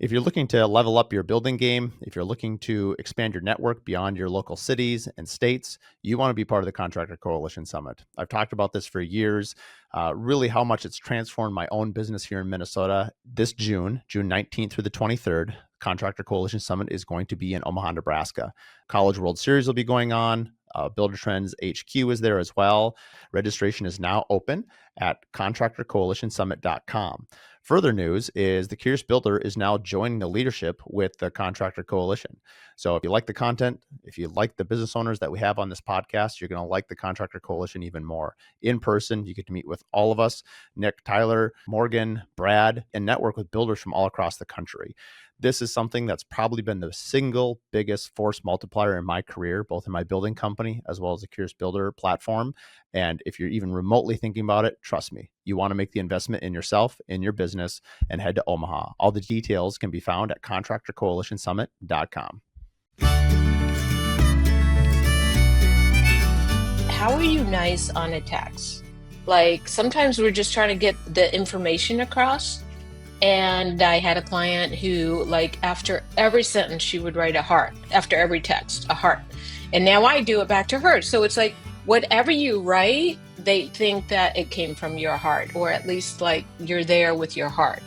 If you're looking to level up your building game, if you're looking to expand your network beyond your local cities and states, you want to be part of the Contractor Coalition Summit. I've talked about this for years, really how much it's transformed my own business here in Minnesota. This June 19th through the 23rd, Contractor Coalition Summit is going to be in Omaha, Nebraska. College World Series will be going on. Builder Trends HQ is there as well. Registration is now open at contractorcoalitionsummit.com. Further news is the Curious Builder is now joining the leadership with the Contractor Coalition. So if you like the content, if you like the business owners that we have on this podcast, you're going to like the Contractor Coalition even more. In person, you get to meet with all of us, Nick, Tyler, Morgan, Brad, and network with builders from all across the country. This is something that's probably been the single biggest force multiplier in my career, both in my building company as well as the Curious Builder platform. And if you're even remotely thinking about it, trust me, you want to make the investment in yourself, in your business, and head to Omaha. All the details can be found at contractorcoalitionsummit.com. How are you nice on a text? Like sometimes we're just trying to get the information across. And I had a client who, like, after every sentence, she would write a heart. After every text, a heart. And now I do it back to her. So it's like, whatever you write, they think that it came from your heart, or at least like you're there with your heart.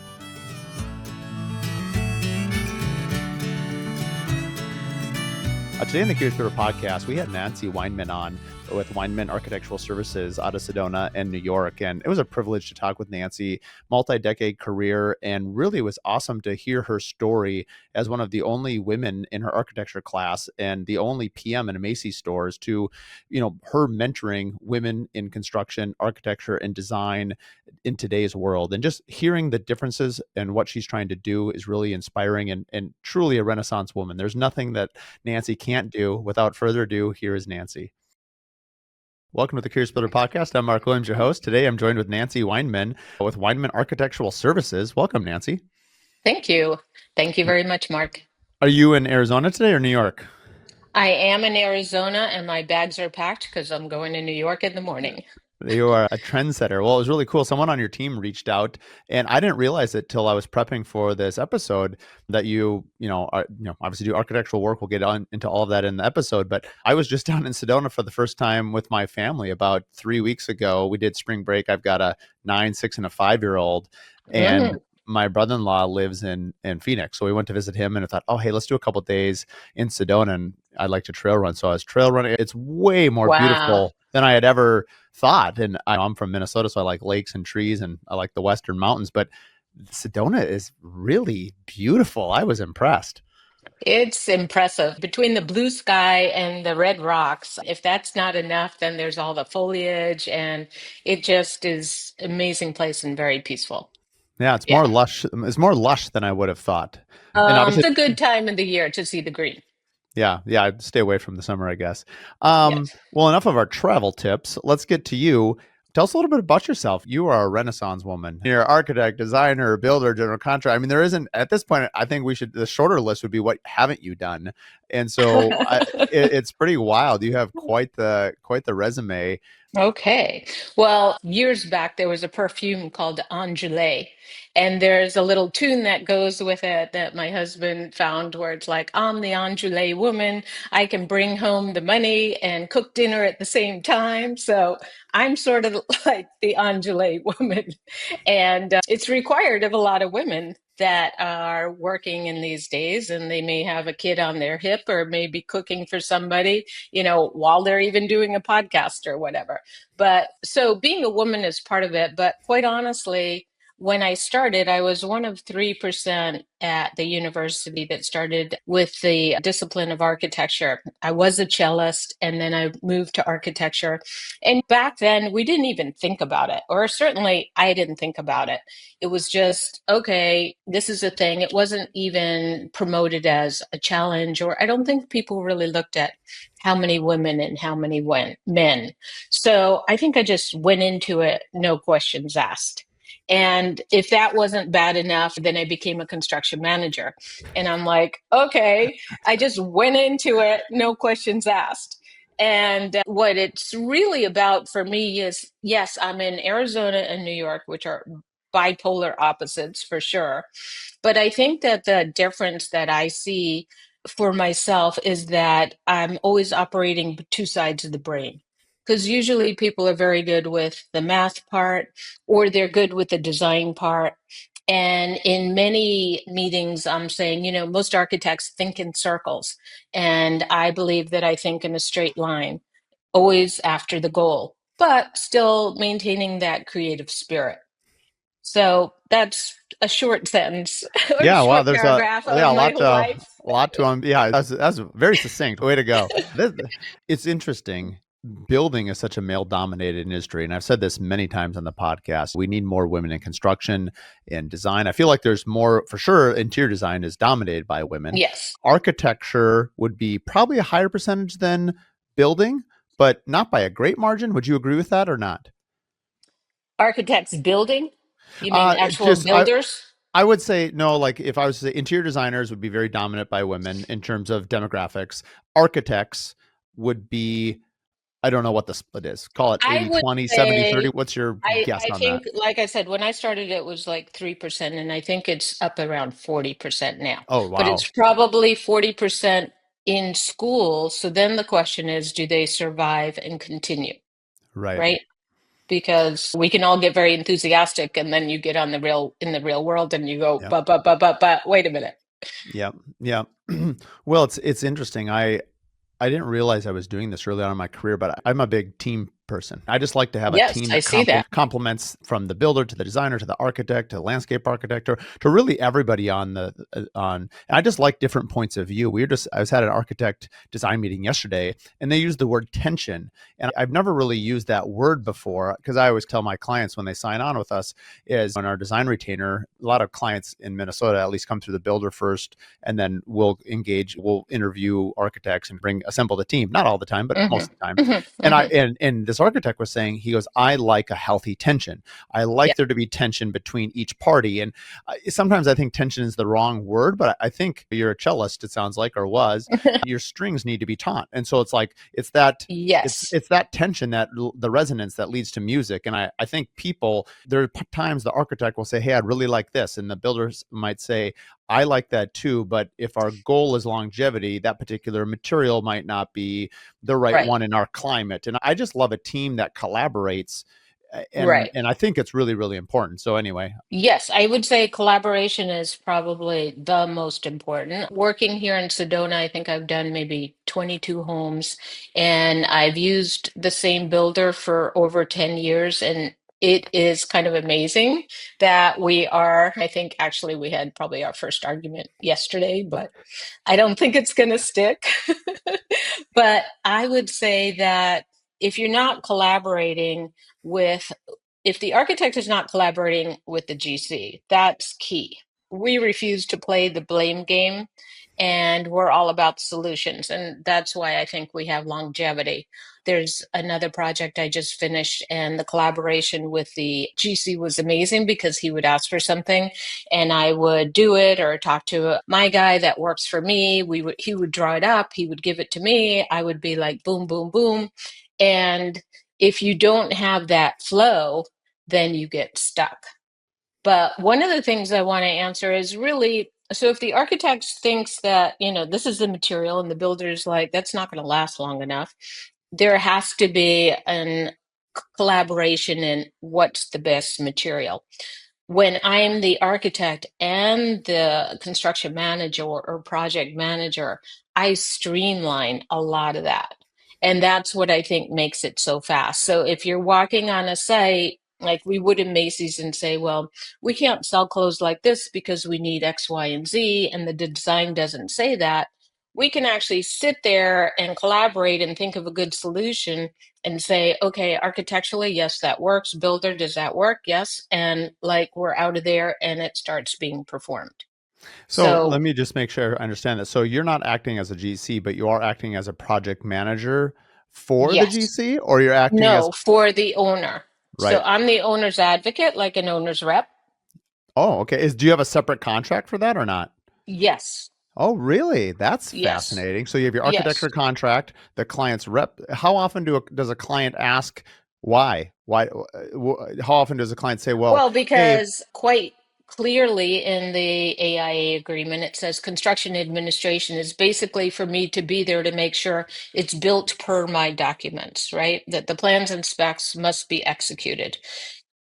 Today in the Curious Builder podcast, we had Nancy Weinman on with Weinman Architectural Services out of Sedona and New York. And it was a privilege to talk with Nancy, multi-decade career. And really it was awesome to hear her story as one of the only women in her architecture class and the only PM in a Macy stores to, her mentoring women in construction, architecture, and design in today's world. And just hearing the differences and what she's trying to do is really inspiring and truly a Renaissance woman. There's nothing that Nancy can't do. Without further ado, here is Nancy. Welcome to the Curious Builder podcast. I'm Mark Williams, your host. Today, I'm joined with Nancy Weinman with Weinman Architectural Services. Welcome, Nancy. Thank you. Thank you very much, Mark. Are you in Arizona today or New York? I am in Arizona and my bags are packed because I'm going to New York in the morning. You are a trendsetter. Well, it was really cool. Someone on your team reached out, and I didn't realize it till I was prepping for this episode that you obviously do architectural work. We'll get on into all of that in the episode. But I was just down in Sedona for the first time with my family about 3 weeks ago. We did spring break. I've got a 9, 6, and a 5-year-old, and my brother-in-law lives in Phoenix. So we went to visit him and I thought, oh, hey, let's do a couple of days in Sedona. And I'd like to trail run. So I was trail running. It's way more beautiful than I had ever thought. And I'm from Minnesota, so I like lakes and trees and I like the Western mountains. But Sedona is really beautiful. I was impressed. It's impressive. Between the blue sky and the red rocks, if that's not enough, then there's all the foliage and it just is an amazing place and very peaceful. Yeah, it's more lush. It's more lush than I would have thought. And obviously, It's a good time of the year to see the green. Yeah, I'd stay away from the summer, I guess. Yes. Well, enough of our travel tips. Let's get to you. Tell us a little bit about yourself. You are a Renaissance woman. You're an architect, designer, builder, general contractor. I mean, there isn't, at this point, I think the shorter list would be what haven't you done? And so it's pretty wild. You have quite the resume. Okay. Well, years back, there was a perfume called Angele. And there's a little tune that goes with it that my husband found where it's like, I'm the Angele woman. I can bring home the money and cook dinner at the same time. So I'm sort of like the Angele woman. And it's required of a lot of women that are working in these days, and they may have a kid on their hip or maybe cooking for somebody, while they're even doing a podcast or whatever. But so being a woman is part of it. But quite honestly, when I started, I was one of 3% at the university that started with the discipline of architecture. I was a cellist and then I moved to architecture. And back then, we didn't even think about it, or certainly I didn't think about it. It was just, okay, this is a thing. It wasn't even promoted as a challenge, or I don't think people really looked at how many women and how many men. So I think I just went into it, no questions asked. And if that wasn't bad enough, then I became a construction manager. And I'm like, okay, I just went into it, no questions asked. And what it's really about for me is, yes, I'm in Arizona and New York, which are bipolar opposites for sure. But I think that the difference that I see for myself is that I'm always operating two sides of the brain. Because usually people are very good with the math part, or they're good with the design part. And in many meetings, I'm saying, most architects think in circles. And I believe that I think in a straight line, always after the goal, but still maintaining that creative spirit. So that's a short sentence or Yeah, wow, short there's a paragraph yeah, of my life. a lot to yeah, that's very succinct. Way to go. It's interesting. Building is such a male-dominated industry, and I've said this many times on the podcast. We need more women in construction and design. I feel like there's more for sure. Interior design is dominated by women. Yes. Architecture would be probably a higher percentage than building, but not by a great margin. Would you agree with that or not? Architects building? You mean actual Just builders? I would say no, like if I was to say interior designers would be very dominant by women in terms of demographics. Architects would be, I don't know what the split is. Call it I would 80-20, 70-30. say, What's your guess I on that? think, like I said, when I started, it was like 3%, and I think it's up around 40% now. Oh, But it's wow. probably 40% in school. So then the question is, do they survive and continue, Right. right? Because we can all get very enthusiastic, and then you get on in the real world, and you go, Yeah. but, wait a minute. Yeah. Yeah. Well, it's interesting. I didn't realize I was doing this early on in my career, but I'm a big team person. I just like to have a Yes, team I that see that. complements from the builder to the designer to the architect to the landscape architect or to really everybody on the on. And I just like different points of view. I was at an architect design meeting yesterday, and they used the word tension, and I've never really used that word before because I always tell my clients when they sign on with us is on our design retainer. A lot of clients in Minnesota at least come through the builder first, and then we'll interview architects and assemble the team. Not all the time, but Hmm. most of the time. Hmm. And Hmm. this architect was saying, he goes, I like a healthy tension. I Yeah, like there to be tension between each party. And sometimes I think tension is the wrong word, but I think you're a cellist, it sounds like, or was. Your strings need to be taut, and so it's like yes, it's that tension, that the resonance that leads to music. And I think people, there are times the architect will say, hey, I'd really like this, and the builders might say, I like that too, but if our goal is longevity, that particular material might not be the right right, one in our climate. And I just love a team that collaborates, right. and I think it's really really important. So anyway, Yes, I would say collaboration is probably the most important. Working here in Sedona, I think I've done maybe 22 homes, and I've used the same builder for over 10 years. And it is kind of amazing that I think actually we had probably our first argument yesterday, but I don't think it's going to stick. But I would say that if you're not collaborating with if the architect is not collaborating with the GC, that's key. We refuse to play the blame game, and we're all about solutions. And that's why I think we have longevity. There's another project I just finished, and the collaboration with the GC was amazing because he would ask for something and I would do it or talk to my guy that works for me. He would draw it up, he would give it to me. I would be like boom, boom, boom. And if you don't have that flow, then you get stuck. But one of the things I want to answer is really, so if the architect thinks that, this is the material and the builder's like, that's not going to last long enough, there has to be an collaboration in what's the best material. When I'm the architect and the construction manager or project manager, I streamline a lot of that. And that's what I think makes it so fast. So if you're walking on a site, like we would in Macy's and say, well, we can't sell clothes like this because we need X, Y, and Z, and the design doesn't say that, we can actually sit there and collaborate and think of a good solution and say, okay, architecturally, yes, that works. Builder, does that work? Yes. And like we're out of there and it starts being performed. so let So, me just make sure I understand that. So you're not acting as a GC, but you are acting as a project manager for the yes, GC, or you're acting as no, for the owner. So right. I'm the owner's advocate, like an owner's rep. Oh, okay. Do you have a separate contract for that or not? Yes, Oh, really? That's yes, fascinating. So you have your yes. architecture contract, the client's rep. How often does a client ask, Why? Why? How often does a client say, "Well, Well, hey, because quite clearly in the AIA agreement, it says construction administration is basically for me to be there to make sure it's built per my documents, right? That the plans and specs must be executed.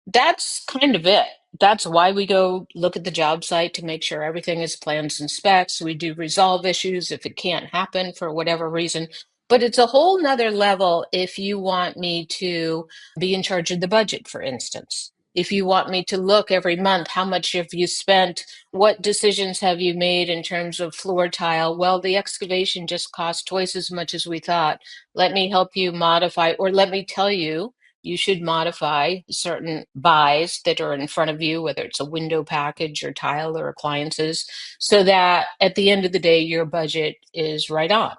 That's kind of it. That's why we go look at the job site to make sure everything is plans and specs. We do resolve issues if it can't happen for whatever reason. But it's a whole nother level if you want me to be in charge of the budget, for instance. If you want me to look every month, how much have you spent? What decisions have you made in terms of floor tile? Well, the excavation just cost twice as much as we thought. Let me help you modify, or let me tell you you should modify certain buys that are in front of you, whether it's a window package or tile or appliances, so that at the end of the day, your budget is right on.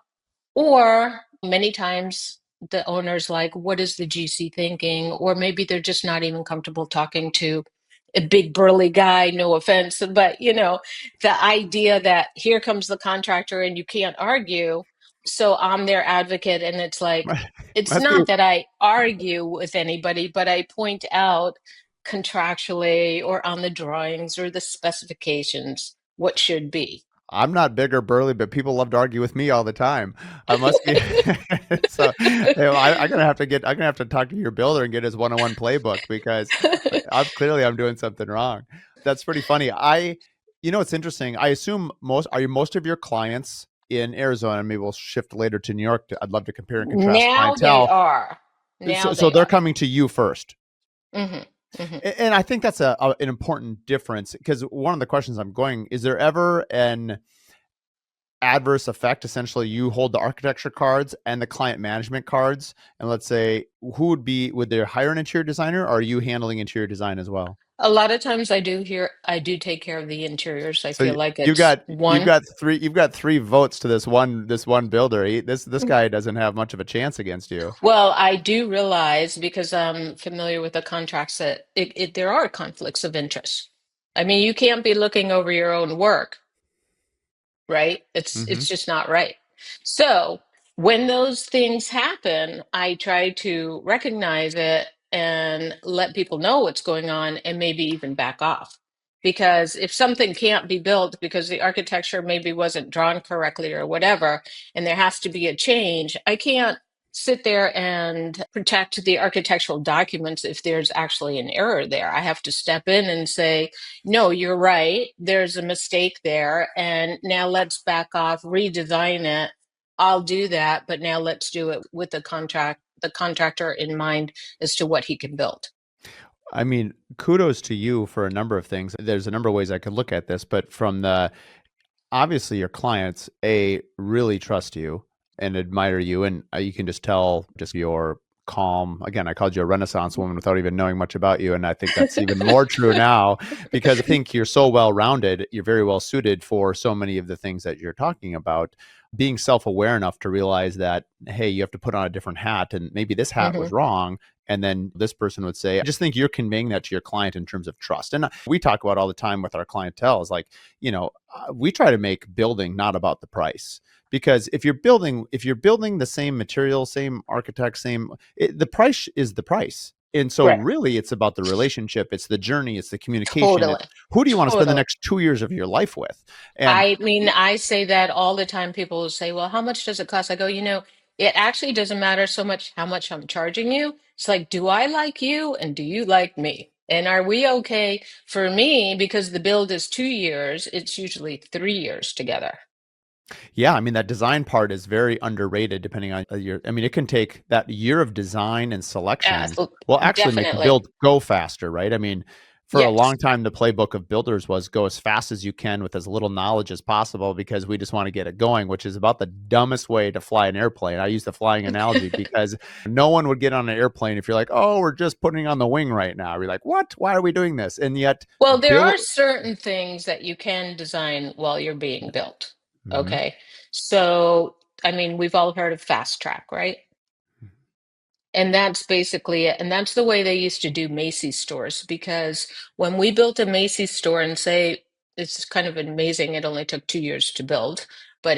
Or many times the owner's like, what is the GC thinking? Or maybe they're just not even comfortable talking to a big burly guy, no offense, but the idea that here comes the contractor and you can't argue. So I'm their advocate, and it's like, it's must be not that I argue with anybody, but I point out contractually or on the drawings or the specifications what should be. I'm not big or burly, but people love to argue with me all the time. I must be so. I'm gonna have to talk to your builder and get his one-on-one playbook because I'm doing something wrong. That's pretty funny. It's interesting. I assume most of your clients in Arizona. Maybe we'll shift later to New York. I'd love to compare and contrast Now they clientele. are. So, Now so they they're are. coming to you first. Hmm. Hmm. And I think that's an important difference because one of the questions I'm going is there ever an adverse effect? Essentially, you hold the architecture cards and the client management cards, and let's say would they hire an interior designer, or are you handling interior design as well? A lot of times I do take care of the interiors. I So feel like you've it's got one. you've got three votes to this one builder. This guy doesn't have much of a chance against you. Well, I do realize because I'm familiar with the contracts that there are conflicts of interest. I mean, you can't be looking over your own work, right? Hmm. It's just not right. So when those things happen, I try to recognize it and let people know what's going on and maybe even back off. Because if something can't be built because the architecture maybe wasn't drawn correctly or whatever, and there has to be a change, I can't sit there and protect the architectural documents if there's actually an error there. I have to step in and say, no, you're right. There's a mistake there. And now let's back off, redesign it. I'll do that, but now let's do it with the contractor in mind as to what he can build. I mean, kudos to you for a number of things. There's a number of ways I could look at this, but from the obviously your clients really trust you and admire you, and you can just tell just your calm. Again, I called you a renaissance woman without even knowing much about you, and I think that's even more true now because I think you're so well rounded. You're very well suited for so many of the things that you're talking about. Being self-aware enough to realize that, hey, you have to put on a different hat, and maybe this hat Hmm. was wrong. And then this person would say, I just think you're conveying that to your client in terms of trust. And we talk about all the time with our clientele is like, we try to make building not about the price, because if you're building the same material, same architect, the price is the price. And so Right. really it's about the relationship, it's the journey, it's the communication, Totally. it's who do you want to spend the Totally. next 2 years of your life with. And I mean, I say that all the time. People will say, well, how much does it cost? I go, it actually doesn't matter so much how much I'm charging you. It's like, do I like you and do you like me? And are we okay? For me, because the build is 2 years, it's usually 3 years together. yeah, I mean, that design part is very underrated depending on your, I mean, it can take that year of design and selection Yes, will actually make the definitely. build go faster, right? I mean, for a Yes. long time, the playbook of builders was go as fast as you can with as little knowledge as possible because we just want to get it going, which is about the dumbest way to fly an airplane. I use the flying analogy because no one would get on an airplane if you're like, oh, we're just putting on the wing right now. You're like, what? Why are we doing this? And yet, Well, there build. are certain things that you can design while you're being built. Mhm. Okay. So, I mean, we've all heard of fast track, right? And that's basically it. And that's the way they used to do Macy's stores. Because when we built a Macy's store, and say it's kind of amazing, it only took 2 years to build, but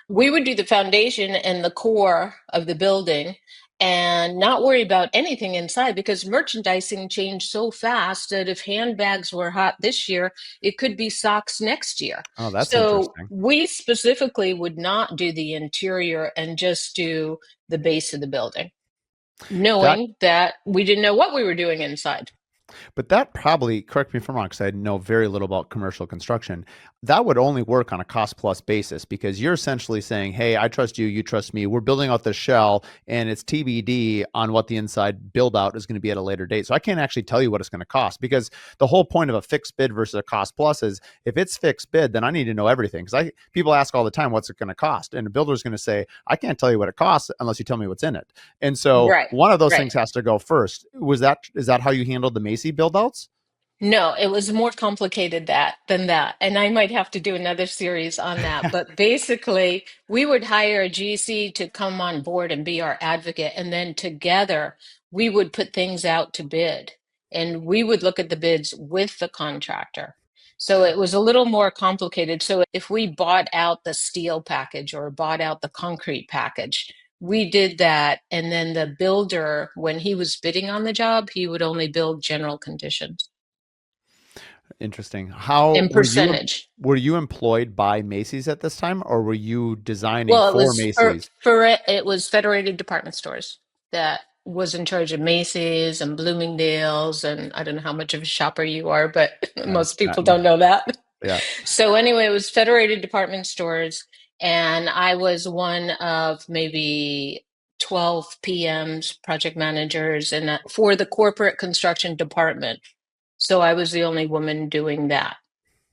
we would do the foundation and the core of the building. and not worry about anything inside because merchandising changed so fast that if handbags were hot this year, it could be socks next year. Oh, that's So interesting. we specifically would not do the interior and just do the base of the building, That knowing that we didn't know what we were doing inside. But that probably, correct me if I'm wrong, because I know very little about commercial construction. That would only work on a cost plus basis because you're essentially saying, hey, I trust you, you trust me. We're building out the shell and it's TBD on what the inside build out is going to be at a later date. So I can't actually tell you what it's going to cost because the whole point of a fixed bid versus a cost plus is if it's fixed bid, then I need to know everything. Because people ask all the time, what's it going to cost? And the builder is going to say, I can't tell you what it costs unless you tell me what's in it. And so Right, one of those right. things has to go first. Is that how you handled the Macy build outs? No, it was more complicated than that. And I might have to do another series on that. But basically, we would hire a GC to come on board and be our advocate. And then together, we would put things out to bid. And we would look at the bids with the contractor. So it was a little more complicated. So if we bought out the steel package or bought out the concrete package, we did that. And then the builder, when he was bidding on the job, he would only build general conditions Interesting. How in percentage. were you employed by Macy's at this time, or were you designing Well, it for was Macy's? it was Federated Department Stores that was in charge of Macy's and Bloomingdale's, and I don't know how much of a shopper you are, but most Uh, people don't know that. yeah, So anyway, it was Federated Department Stores, and I was one of maybe 12 PMs, project managers, and for the corporate construction department. So I was the only woman doing that.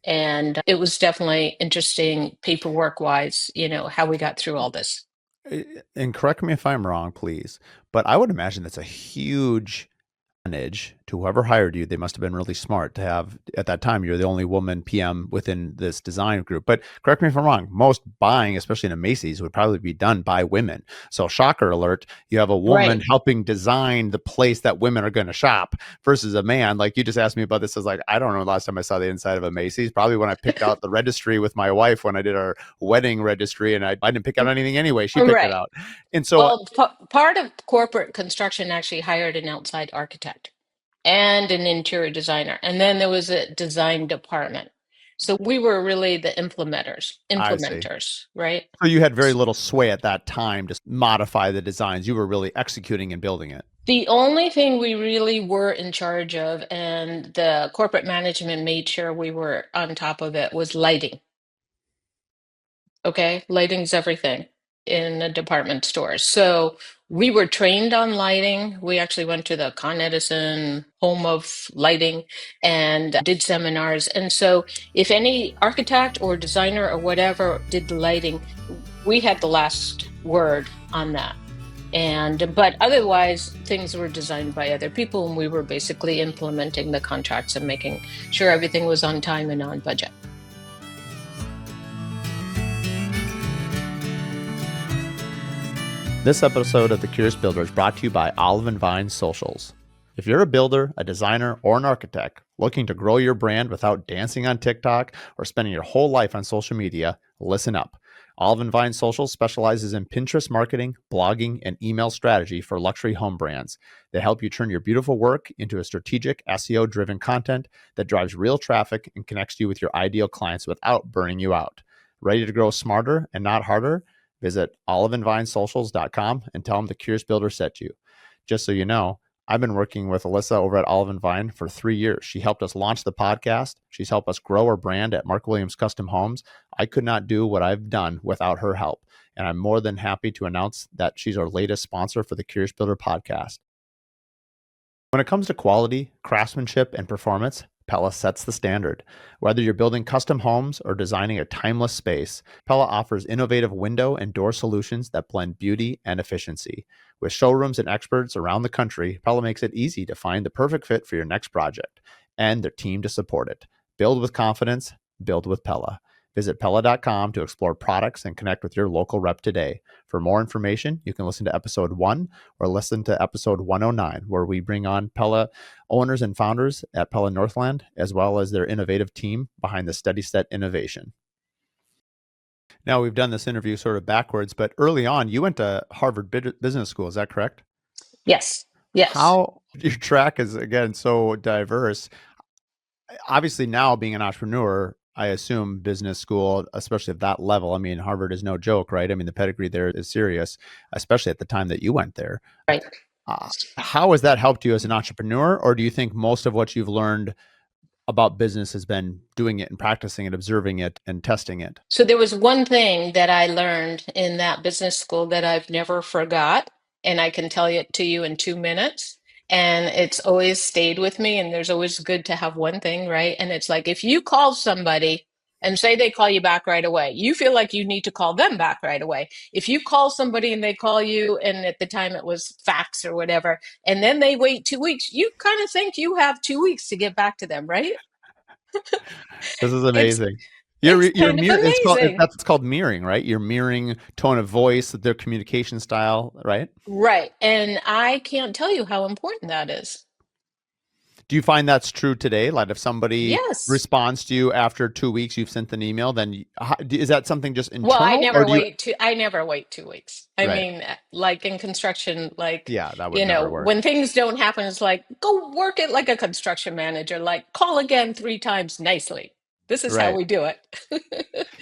And it was definitely interesting paperwork wise, how we got through all this. and correct me if I'm wrong, please, but I would imagine that's a huge advantage to whoever hired you. They must have been really smart to have at that time. You're the only woman PM within this design group. But correct me if I'm wrong. Most buying, especially in a Macy's, would probably be done by women. So shocker alert, you have a woman Right. helping design the place that women are going to shop versus a man. Like you just asked me about this. I was like, I don't know the last time I saw the inside of a Macy's. Probably when I picked out the registry with my wife when I did our wedding registry, and I didn't pick out anything anyway. She picked it Right. out. And so Well, part of corporate construction actually hired an outside architect and an interior designer. And then there was a design department. So we were really the I see. implementers, right? So you had very little sway at that time to modify the designs. You were really executing and building it. The only thing we really were in charge of, and the corporate management made sure we were on top of it, was lighting. Okay, lighting's everything in a department store. So we were trained on lighting. We actually went to the Con Edison home of lighting and did seminars. And so if any architect or designer or whatever did the lighting, we had the last word on that. And but otherwise things were designed by other people and we were basically implementing the contracts and making sure everything was on time and on budget. This episode of The Curious Builder is brought to you by Olive and Vine Socials. If you're a builder, a designer, or an architect looking to grow your brand without dancing on TikTok or spending your whole life on social media, listen up. Olive and Vine Socials specializes in Pinterest marketing, blogging, and email strategy for luxury home brands. They help you turn your beautiful work into a strategic SEO-driven content that drives real traffic and connects you with your ideal clients without burning you out. Ready to grow smarter and not harder? Visit oliveandvinesocials.com and tell them the Curious Builder sent you. Just so you know, I've been working with Alyssa over at Olive and Vine for 3 years. She helped us launch the podcast. She's helped us grow our brand at Mark Williams Custom Homes. I could not do what I've done without her help. And I'm more than happy to announce that she's our latest sponsor for the Curious Builder podcast. When it comes to quality, craftsmanship, and performance, Pella sets the standard. Whether you're building custom homes or designing a timeless space, Pella offers innovative window and door solutions that blend beauty and efficiency. With showrooms and experts around the country, Pella makes it easy to find the perfect fit for your next project and their team to support it. Build with confidence, build with Pella. Visit Pella.com to explore products and connect with your local rep today. For more information, you can listen to episode 1 or listen to episode 109, where we bring on Pella owners and founders at Pella Northland, as well as their innovative team behind the Steady Set innovation. Now, we've done this interview sort of backwards, but early on, you went to Harvard Business School. Is that correct? Yes. Yes. How your track is again so diverse. Obviously, now being an entrepreneur, I assume business school, especially at that level. I mean, Harvard is no joke, right? I mean, the pedigree there is serious, especially at the time that you went there. Right. How has that helped you as an entrepreneur, or do you think most of what you've learned about business has been doing it and practicing it, observing it, and testing it? So there was one thing that I learned in that business school that I've never forgot, and I can tell it to you in 2 minutes. And it's always stayed with me, and there's always good to have one thing, right? And it's like if you call somebody and say they call you back right away, you feel like you need to call them back right away. If you call somebody and they call you, and at the time it was fax or whatever, and then they wait 2 weeks, you kind of think you have 2 weeks to get back to them, right? This is It's amazing. it's You're kind of mirror. It's called amazing. that's called mirroring, right? You're mirroring tone of voice, their communication style, right? Right. And I can't tell you how important that is. Do you find that's true today? Like if somebody Yes. responds to you after 2 weeks, you've sent an email, then is that something just Well, internal, or do you? I never wait 2 weeks. I Right. mean, like in construction, like, Yeah, that would never work. when things don't happen, it's like, go work it like a construction manager, like call again 3 times nicely. This is how Right. we do it.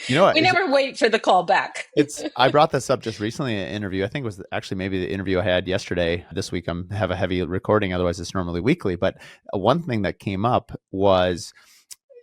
You know what? We never wait for the call back. It's I brought this up just recently in an interview. I think it was actually maybe the interview I had yesterday. This week I'm have a heavy recording, otherwise it's normally weekly. But one thing that came up was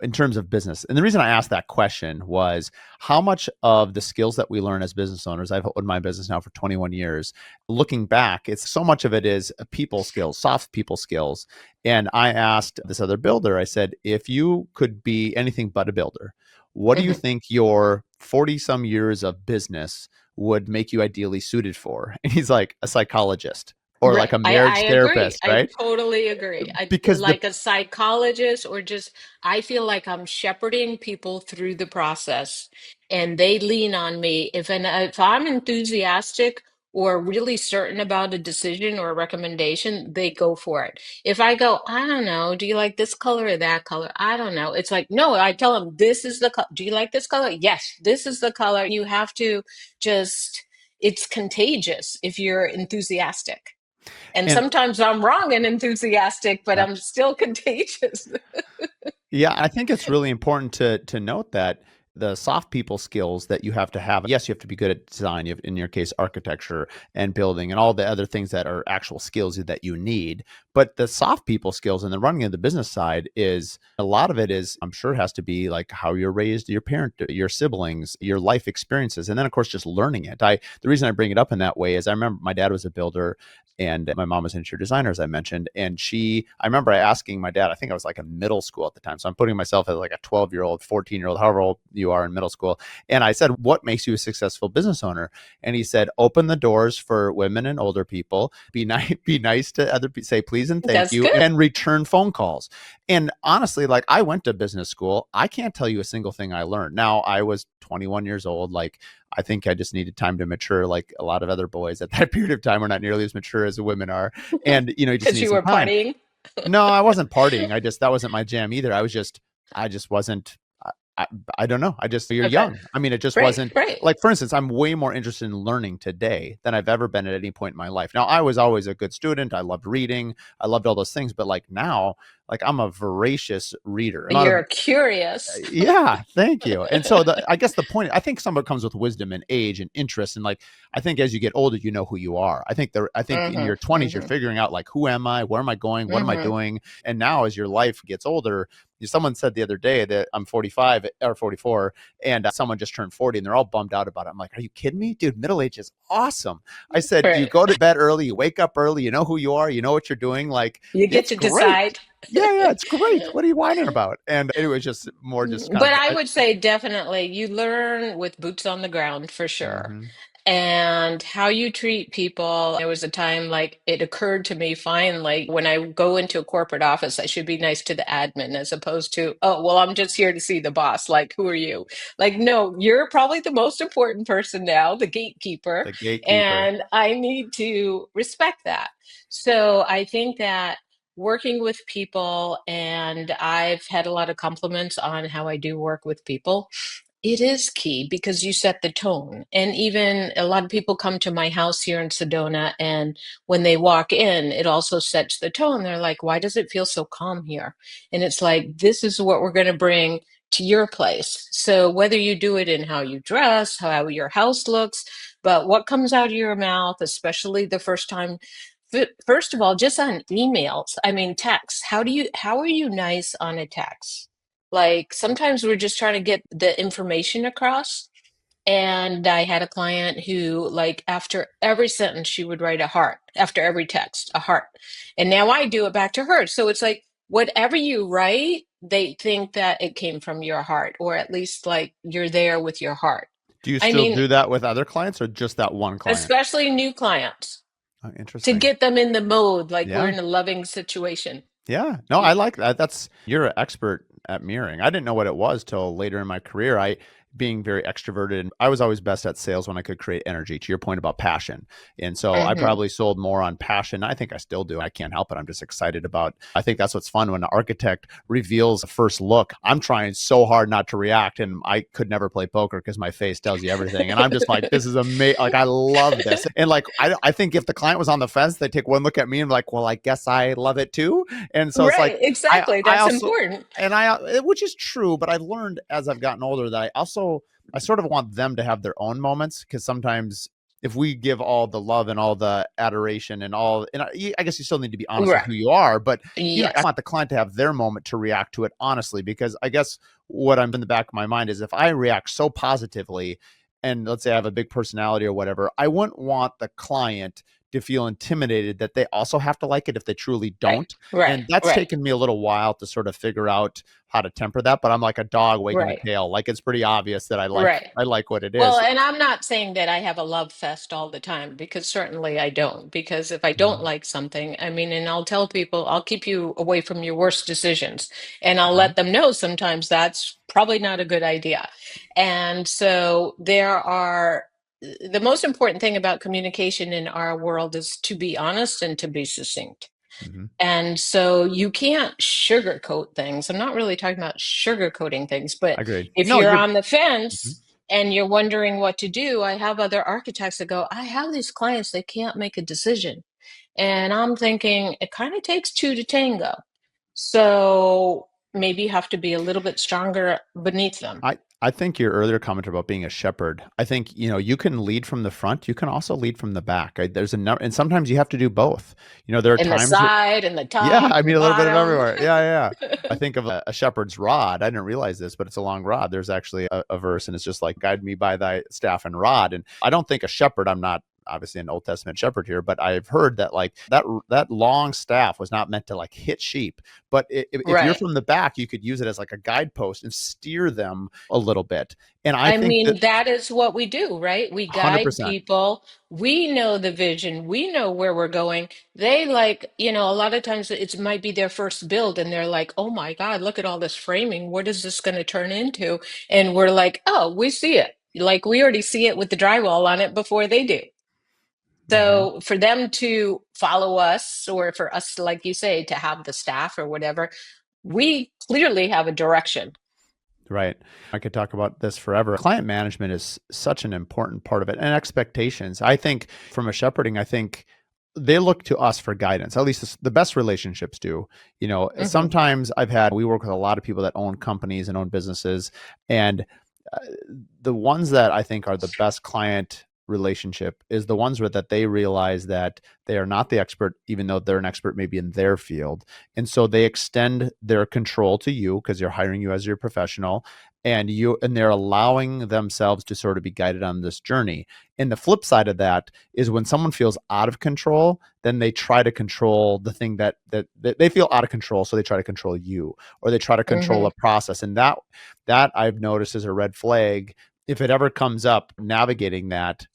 in terms of business. And the reason I asked that question was how much of the skills that we learn as business owners, I've owned my business now for 21 years. Looking back, it's so much of it is people skills, soft people skills. And I asked this other builder, I said, if you could be anything but a builder, what do you Mhm. think your 40 some years of business would make you ideally suited for? And he's like, a psychologist or like Right. a I marriage agree. therapist, I right? totally agree. I Because the like a psychologist or just I feel like I'm shepherding people through the process and they lean on me. If I'm enthusiastic or really certain about a decision or a recommendation, they go for it. If I go, I don't know, do you like this color or that color? I don't know. It's like, no, I tell them this is the color. Do you like this color? Yes, this is the color. You have to just it's contagious if you're enthusiastic. And and sometimes I'm wrong and enthusiastic, but yeah. I'm still contagious. Yeah, I think it's really important to note that the soft people skills that you have to have. Yes, you have to be good at design. You have, in your case, architecture and building, and all the other things that are actual skills that you need. But the soft people skills and the running of the business side is a lot of it is, I'm sure, has to be like how you're raised, your parent, your siblings, your life experiences, and then of course just learning it. The reason I bring it up in that way is I remember my dad was a builder and my mom was an interior designer, as I mentioned. And I remember asking my dad, I think I was like in middle school at the time. So I'm putting myself as like a 12-year-old, 14-year-old, however old you are in middle school. And I said, what makes you a successful business owner? And he said, open the doors for women and older people, be nice to other people, say please and thank That's you, good. and return phone calls. And honestly, like I went to business school. I can't tell you a single thing I learned. Now I was 21 years old. Like I think I just needed time to mature, like a lot of other boys at that period of time. We're not nearly as mature as the women are. And, you just Because need you some were time. partying. No, I wasn't partying. That wasn't my jam either. I just wasn't, I, I don't know. You're Okay. young. I mean, it just Right, wasn't right. like, for instance, I'm way more interested in learning today than I've ever been at any point in my life. Now, I was always a good student. I loved reading. I loved all those things. But like now, like I'm a voracious reader. I'm not a You're curious. yeah, thank you. And so I guess the point, I think some of it comes with wisdom and age and interest. And like, I think as you get older, you know who you are. I think in Hmm. your 20s, you're Hmm. figuring out like, who am I? Where am I going? What am I Hmm. doing? And now as your life gets older, someone said the other day that I'm 45 or 44 and someone just turned 40 and they're all bummed out about it. I'm like, are you kidding me? Dude, middle age is awesome. I said, you Right. go to bed early, you wake up early, you know who you are, you know what you're doing. Like, You get it's to great. decide. Yeah, it's great. What are you whining about? And it was just more just kind But of I would say definitely you learn with boots on the ground for sure. mhm. And how you treat people. There was a time like it occurred to me finally when I go into a corporate office, I should be nice to the admin as opposed to, oh, well, I'm just here to see the boss. Like, who are you? Like, no, you're probably the most important person now, the gatekeeper, The gatekeeper. and I need to respect that. So I think that working with people, and I've had a lot of compliments on how I do work with people. It is key because you set the tone. And even a lot of people come to my house here in Sedona, and when they walk in, it also sets the tone. They're like, why does it feel so calm here? And it's like, this is what we're going to bring to your place. So whether you do it in how you dress, how your house looks, but what comes out of your mouth, especially the first time. First of all, just on emails, I mean, texts, how are you nice on a text? Like sometimes we're just trying to get the information across. And I had a client who, like, after every sentence, she would write a heart, after every text, a heart. And now I do it back to her. So it's like, whatever you write, they think that it came from your heart, or at least like you're there with your heart. Do you I still mean, do that with other clients or just that one client? especially new clients, Oh, to interesting. get them in the mode, like we're Yeah. in a loving situation. Yeah. No, I like that. That's you're an expert at mirroring. I didn't know what it was till later in my career. I being very extroverted and I was always best at sales when I could create energy to your point about passion. And so I Hmm. probably sold more on passion. I think I still do. I can't help it. I'm just excited about. I think that's what's fun when an architect reveals a first look. I'm trying so hard not to react and I could never play poker because my face tells you everything. And I'm just like this is amazing. Like I love this. And like I think if the client was on the fence, they take one look at me and be like, "Well, I guess I love it too." And so it's like Right, exactly. I That's also important. and which is true, but I've learned as I've gotten older that I sort of want them to have their own moments because sometimes if we give all the love and all the adoration and all, and I guess you still need to be honest with Right. who you are, but I Yes. want the client to have their moment to react to it honestly because I guess what I'm in the back of my mind is if I react so positively, and let's say I have a big personality or whatever, I wouldn't want the client to feel intimidated that they also have to like it if they truly Right. don't. Right. And that's Right. taken me a little while to sort of figure out how to temper that, but I'm like a dog wagging a Right. tail. Like it's pretty obvious that Right. I like what it Well, is. and I'm not saying that I have a love fest all the time because certainly I don't. Because if I don't Mhm, like something, I mean, and I'll tell people, I'll keep you away from your worst decisions. And I'll mhm, let them know sometimes that's probably not a good idea. And so the most important thing about communication in our world is to be honest and to be succinct. mhm. And so you can't sugarcoat things. I'm not really talking about sugarcoating things, but Agreed. if No, you're you're on the mhm. fence and you're wondering what to do, I have other architects that go, I have these clients, they can't make a decision. And I'm thinking it kind of takes two to tango. So maybe you have to be a little bit stronger beneath them. I think your earlier comment about being a shepherd, I think, you can lead from the front, you can also lead from the back. There's a number, and sometimes you have to do both. There are And the times. side and the Yeah, top I and the mean a little bit of bottom. everywhere. Yeah, yeah. I think of a shepherd's rod. I didn't realize this, but it's a long rod. There's actually a verse, and it's just like, "Guide me by thy staff and rod." And I don't think a shepherd. I'm not obviously an Old Testament shepherd here, but I've heard that like that long staff was not meant to like hit sheep. But if you're Right. from the back, you could use it as like a guidepost and steer them a little bit. And I I think that mean, that is what we do, right? We hundred guide percent. people. We know the vision. We know where we're going. They like, a lot of times it might be their first build and they're like, oh my God, look at all this framing. What is this going to turn into? And we're like, oh, we see it. Like we already see it with the drywall on it before they do. Mhm. So for them to follow us, or for us, like you say, to have the staff or whatever, we clearly have a direction. Right. I could talk about this forever. Client management is such an important part of it and expectations. I think from a shepherding, I think they look to us for guidance. At least the best relationships do. Hmm. Sometimes we work with a lot of people that own companies and own businesses. And uh, the ones that I think are the best client relationship is the ones where that they realize that they are not the expert, even though they're an expert maybe in their field. And so they extend their control to you because they're hiring you as your professional and they're allowing themselves to sort of be guided on this journey. And the flip side of that is when someone feels out of control, then they try to control the thing that they feel out of control. So they try to control you or they try to control Hmm. a process. And that I've noticed is a red flag. If it ever comes up navigating that,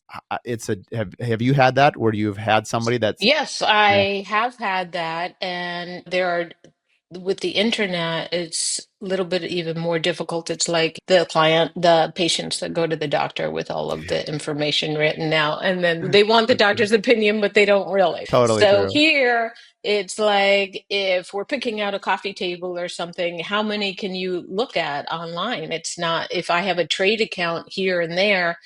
have you had that where you've had somebody that's Yes, yeah. I have had that, and there are with the internet, it's little bit even more difficult. It's like the patients that go to the doctor with all of the information written out, and then they want the That's true. doctor's opinion, but they don't really. Totally So true. here, it's like if we're picking out a coffee table or something, how many can you look at online? It's not, if I have a trade account here and there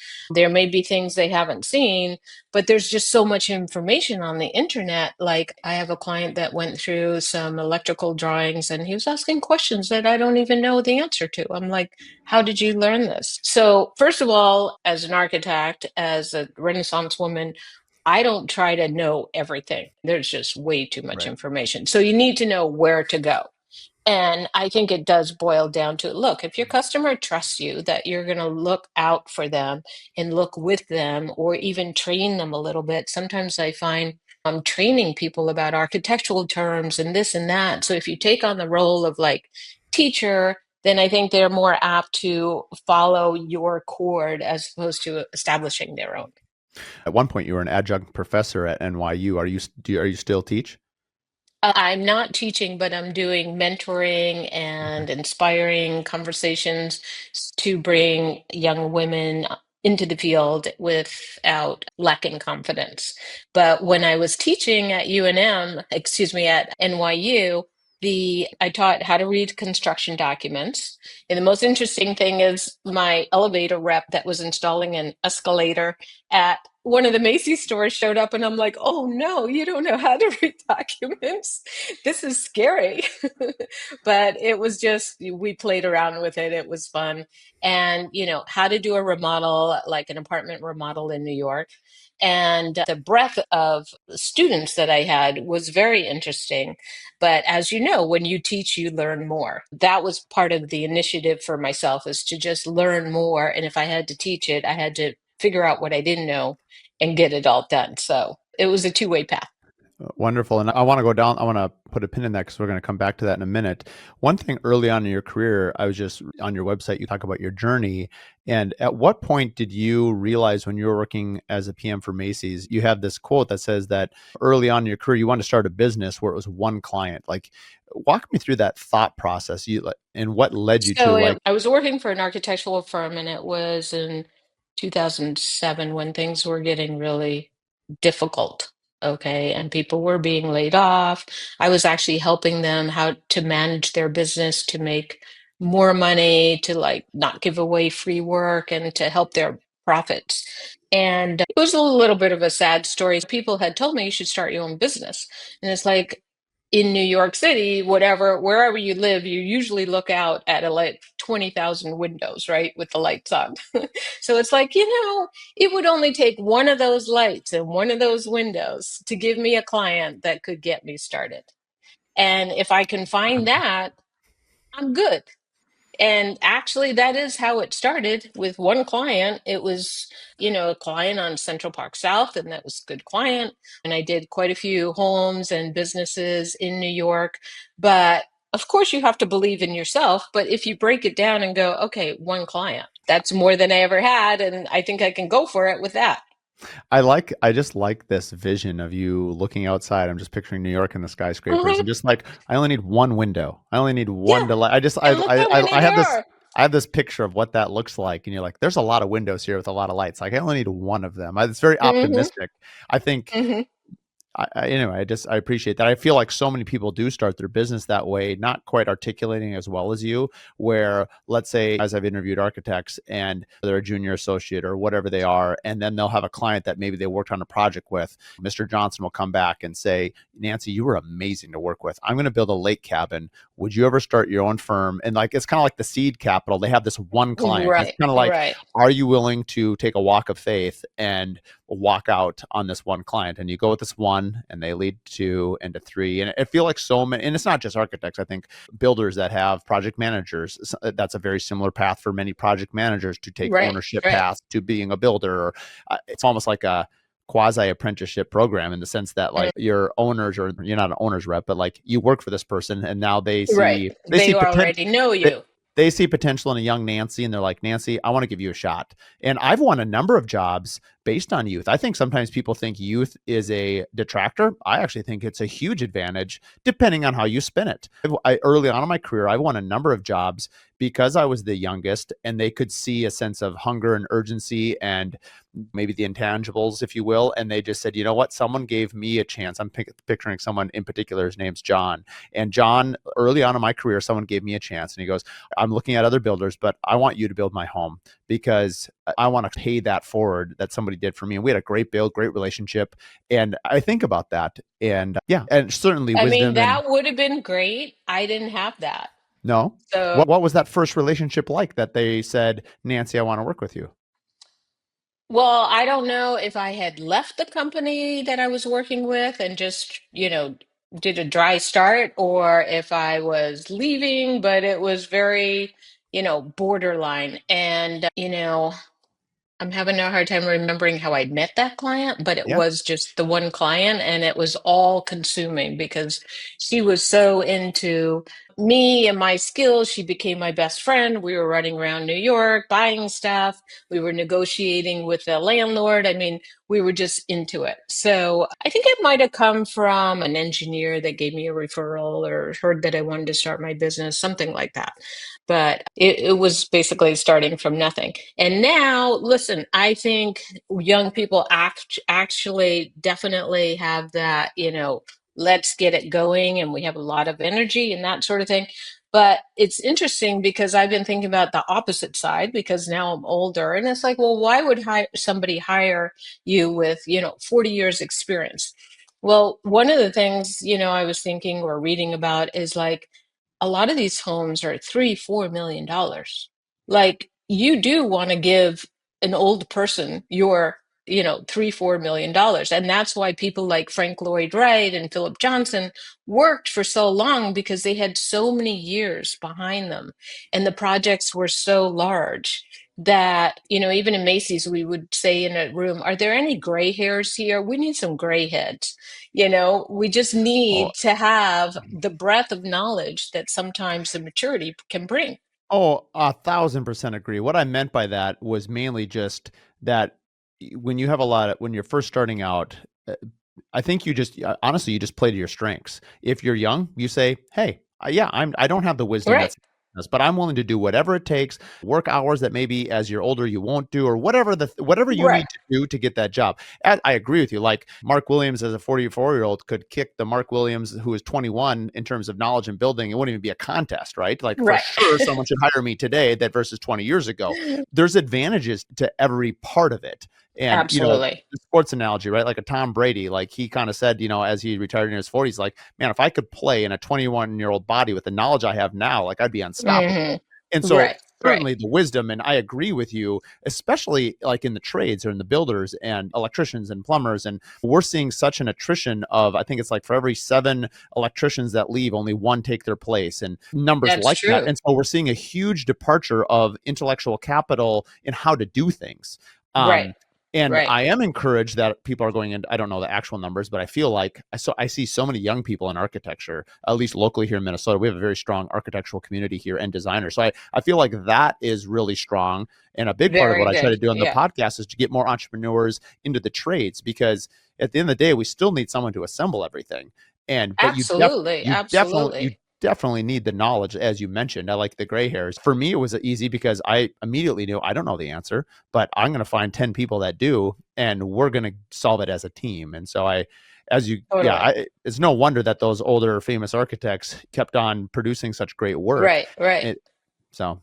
may be things they haven't seen, but there's just so much information on the internet. Like I have a client that went through some electrical drawings and he was asking questions that I don't even know the answer to. I'm like, how did you learn this? So, first of all, as an architect, as a Renaissance woman, I don't try to know everything. There's just way too much Right. information. So you need to know where to go. And I think it does boil down to, look, if your customer trusts you that you're going to look out for them and look with them or even train them a little bit. Sometimes I find I'm training people about architectural terms and this and that. So if you take on the role of like teacher, then I think they're more apt to follow your cord as opposed to establishing their own. At one point, you were an adjunct professor at NYU. Are you still teach? I'm not teaching, but I'm doing mentoring Okay. and inspiring conversations to bring young women into the field without lacking confidence. But when I was teaching at UNM, excuse me, at NYU, the I taught how to read construction documents. And the most interesting thing is my elevator rep that was installing an escalator at one of the Macy stores showed up, and I'm like, oh no, you don't know how to read documents. This is scary. But it was just, we played around with it. It was fun. And, how to do a remodel, like an apartment remodel in New York. And the breadth of students that I had was very interesting. But as you know, when you teach, you learn more. That was part of the initiative for myself, is to just learn more. And if I had to teach it, I had to figure out what I didn't know and get it all done. So it was a two-way path. Wonderful. And I want to go down, I want to put a pin in that because we're going to come back to that in a minute. One thing early on in your career, I was just on your website, you talk about your journey. And at what point did you realize when you were working as a PM for Macy's, you have this quote that says that early on in your career, you wanted to start a business where it was one client? Like, walk me through that thought process and what led you to So I was working for an architectural firm, and it was in 2007 when things were getting really difficult. Okay. And people were being laid off. I was actually helping them how to manage their business to make more money, to like not give away free work and to help their profits. And it was a little bit of a sad story. People had told me you should start your own business. And it's like, in New York City, wherever you live, you usually look out at like 20,000 windows, right, with the lights on. So it's like, it would only take one of those lights and one of those windows to give me a client that could get me started. And if I can find that, I'm good. And actually, that is how it started with one client. It was, a client on Central Park South, and that was a good client. And I did quite a few homes and businesses in New York. But of course, you have to believe in yourself. But if you break it down and go, okay, one client, that's more than I ever had. And I think I can go for it with that. I just like this vision of you looking outside. I'm just picturing New York and the skyscrapers and Mhm. just like, I only need one window. I only need one Yeah. to I just, And look how many there are. I have this picture of what that looks like. And you're like, there's a lot of windows here with a lot of lights. Like I only need one of them. It's very Hmm. optimistic. I think Hmm. anyway, I appreciate that. I feel like so many people do start their business that way, not quite articulating as well as you. Where let's say, as I've interviewed architects, and they're a junior associate or whatever they are, and then they'll have a client that maybe they worked on a project with. Mr. Johnson will come back and say, "Nancy, you were amazing to work with. I'm going to build a lake cabin. Would you ever start your own firm?" And like it's kind of like the seed capital. They have this one client, and it's Right, kind of like, right, are you willing to take a walk of faith and walk out on this one client? And you go with this one and they lead to two and to three, and I feel like so many, and it's not just architects. I think builders that have project managers, that's a very similar path for many project managers to take right, ownership right, paths to being a builder. It's almost like a quasi apprenticeship program in the sense that like your owners, or you're not an owner's rep, but like you work for this person and now right. they They see potential, already know they, you. see potential in a young Nancy, and they're like, Nancy, I want to give you a shot. And I've won a number of jobs based on youth. I think sometimes people think youth is a detractor. I actually think it's a huge advantage depending on how you spin it. Early on in my career, I won a number of jobs because I was the youngest, and they could see a sense of hunger and urgency and maybe the intangibles, if you will. And they just said, you know what? Someone gave me a chance. I'm picturing someone in particular. His name's John. And John, early on in my career, someone gave me a chance. And he goes, I'm looking at other builders, but I want you to build my home because I want to pay that forward that somebody did for me. And we had a great build, great relationship. And I think about that. And yeah, and certainly I mean, wisdom and that would have been great. I didn't have that. no. So, What was that first relationship like that they said, Nancy, I want to work with you? well, I don't know if I had left the company that I was working with and just, did a dry start, or if I was leaving, but it was very, borderline. And, I'm having a hard time remembering how I met that client, but it Yeah. was just the one client, and it was all consuming because she was so into me and my skills. She became my best friend. We were running around New York buying stuff. We were negotiating with the landlord. I mean, we were just into it. So I think it might have come from an engineer that gave me a referral or heard that I wanted to start my business, something like that. But it was basically starting from nothing. And now, listen, I think young people actually definitely have that, let's get it going, and we have a lot of energy and that sort of thing. But it's interesting because I've been thinking about the opposite side because now I'm older, and it's like, well, why would somebody hire you with, 40 years experience? Well, one of the things, I was thinking or reading about is like a lot of these homes are 3, $4 million. Like you do want to give an old person your, 3, $4 million. And that's why people like Frank Lloyd Wright and Philip Johnson worked for so long because they had so many years behind them. And the projects were so large that, even in Macy's, we would say in a room, are there any gray hairs here? We need some gray heads. We just Oh, need to have the breadth of knowledge that sometimes the maturity can bring. Oh, 1,000% agree. What I meant by that was mainly just that when you have a lot of, when you're first starting out, uh, I think you just honestly you just play to your strengths. If you're young, you say, "Hey, yeah, I don't have the wisdom Right, that's but I'm willing to do whatever it takes, work hours that maybe as you're older you won't do, or whatever you right, need to do to get that job." And I agree with you. Like Mark Williams as a 44-year-old could kick the Mark Williams who is 21 in terms of knowledge and building. It wouldn't even be a contest, right? Like for right. sure, someone should hire me today that versus 20 years ago. There's advantages to every part of it. And Absolutely. the sports analogy, right? Like a Tom Brady, like he kind of said, as he retired in his 40s, like, man, if I could play in a 21-year-old body with the knowledge I have now, like I'd be unstoppable. Hmm. And so Right, right. certainly the wisdom, and I agree with you, especially like in the trades or in the builders and electricians and plumbers. And we're seeing such an attrition of, I think it's like for every 7 electricians that leave, only one take their place and numbers That's like that. true. And so we're seeing a huge departure of intellectual capital in how to do things. Right, Um, and right. I am encouraged that people are going in. I don't know the actual numbers, but I feel like I see so many young people in architecture, at least locally here in Minnesota. We have a very strong architectural community here and designers. So I feel like that is really strong. And a big part of what Very I try to good. do on the Yeah, podcast is to get more entrepreneurs into the trades because at the end of the day, we still need someone to assemble everything. But absolutely. you Absolutely. definitely need the knowledge, as you mentioned. I like the gray hairs. For me, it was easy because I immediately knew I don't know the answer, but I'm going to find 10 people that do, and we're going to solve it as a team. And so Totally. it's no wonder that those older famous architects kept on producing such great work. Right, right. It, so,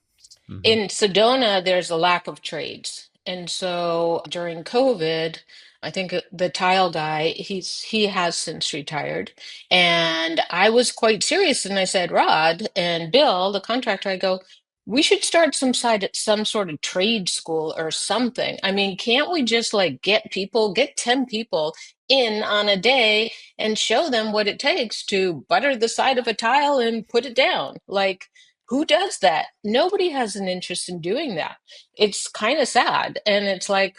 mhm. In Sedona, there's a lack of trades. And so during COVID, I think the tile guy, he has since retired. And I was quite serious and I said, Rod and Bill, the contractor, I go, we should start some sort of trade school or something. I mean, can't we just like get 10 people in on a day and show them what it takes to butter the side of a tile and put it down? Like, who does that? Nobody has an interest in doing that. It's kind of sad. And it's like,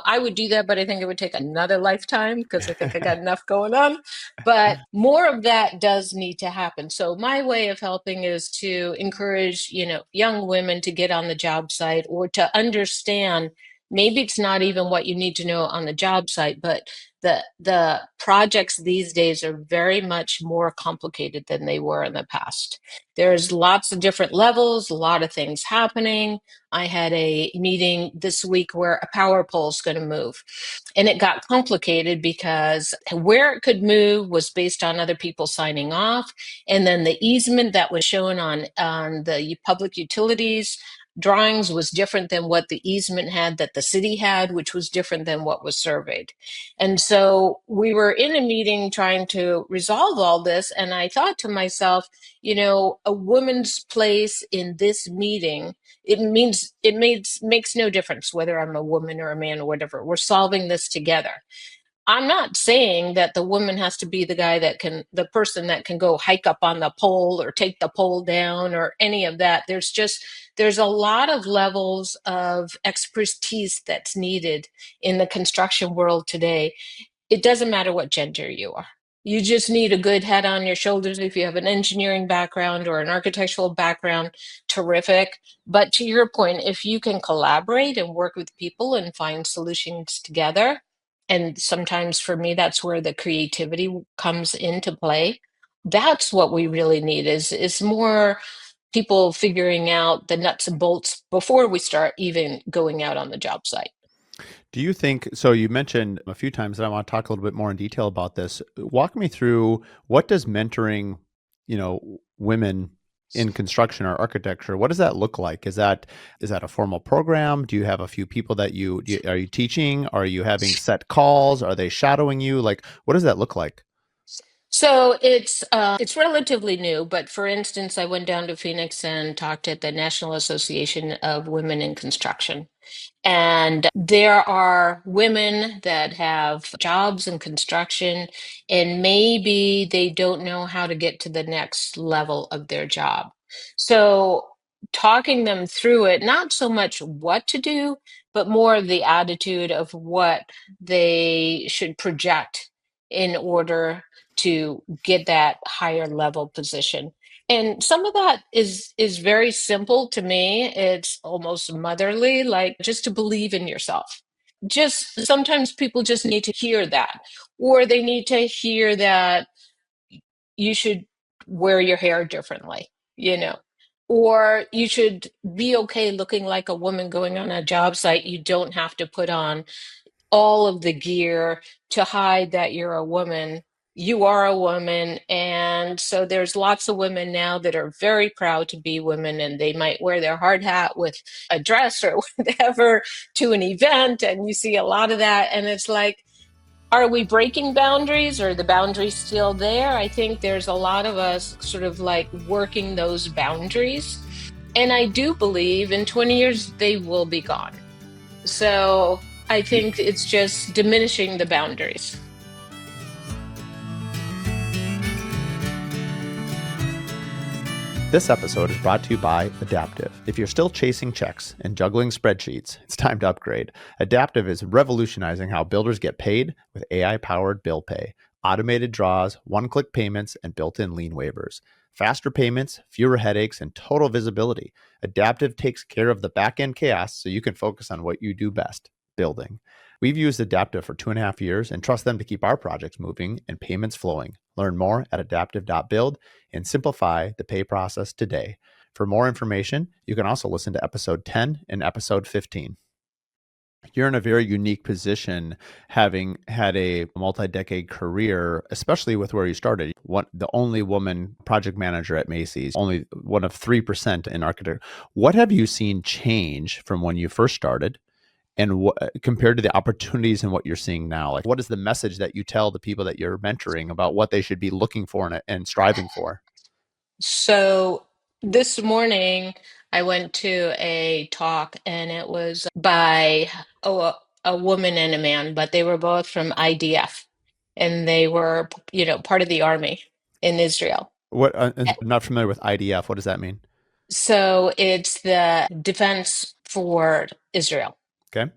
I would do that, but I think it would take another lifetime because I think I got enough going on. But more of that does need to happen. So my way of helping is to encourage, young women to get on the job site or to understand maybe it's not even what you need to know on the job site, but the projects these days are very much more complicated than they were in the past. There's lots of different levels, a lot of things happening. I had a meeting this week where a power pole is going to move. And it got complicated because where it could move was based on other people signing off. And then the easement that was shown on the public utilities drawings was different than what the easement had that the city had, which was different than what was surveyed. And so we were in a meeting trying to resolve all this. And I thought to myself, a woman's place in this meeting, makes no difference whether I'm a woman or a man or whatever. We're solving this together. I'm not saying that the woman has to be the person that can go hike up on the pole or take the pole down or any of that. There's a lot of levels of expertise that's needed in the construction world today. It doesn't matter what gender you are. You just need a good head on your shoulders. If you have an engineering background or an architectural background, terrific. But to your point, if you can collaborate and work with people and find solutions together, and sometimes for me, that's where the creativity comes into play. That's what we really need is more people figuring out the nuts and bolts before we start even going out on the job site. Do you think so? You mentioned a few times, and I want to talk a little bit more in detail about this. Walk me through what does mentoring, women in construction or architecture, what does that look like? Is that a formal program? Do you have a few people that are you teaching? Are you having set calls? Are they shadowing you? Like, what does that look like? So it's relatively new, but for instance, I went down to Phoenix and talked at the National Association of Women in Construction. And there are women that have jobs in construction, and maybe they don't know how to get to the next level of their job. So, talking them through it, not so much what to do, but more of the attitude of what they should project in order to get that higher level position. And some of that is very simple to me. It's almost motherly, like just to believe in yourself. Just sometimes people just need to hear that, or they need to hear that you should wear your hair differently, you know, or you should be okay looking like a woman going on a job site. You don't have to put on all of the gear to hide that you're a woman. You are a woman. And so there's lots of women now that are very proud to be women, and they might wear their hard hat with a dress or whatever to an event. And you see a lot of that. And it's like, are we breaking boundaries, or are the boundaries still there? I think there's a lot of us sort of like working those boundaries. And I do believe in 20 years they will be gone. So I think it's just diminishing the boundaries. This episode is brought to you by Adaptive. If you're still chasing checks and juggling spreadsheets, it's time to upgrade. Adaptive is revolutionizing how builders get paid with AI-powered bill pay, automated draws, one-click payments, and built-in lien waivers. Faster payments, fewer headaches, and total visibility. Adaptive takes care of the back-end chaos so you can focus on what you do best, building. We've used Adaptive for 2.5 years and trust them to keep our projects moving and payments flowing. Learn more at adaptive.build and simplify the pay process today. For more information, you can also listen to episode 10 and episode 15. You're in a very unique position, having had a multi-decade career, especially with where you started. The only woman project manager at Macy's, only one of 3% in architecture. What have you seen change from when you first started, and compared to the opportunities and what you're seeing now? Like, what is the message that you tell the people that you're mentoring about what they should be looking for and striving for? So this morning I went to a talk, and it was by a woman and a man, but they were both from IDF, and they were, part of the army in Israel. I'm not familiar with IDF. What does that mean? So it's the Defense for Israel. Okay.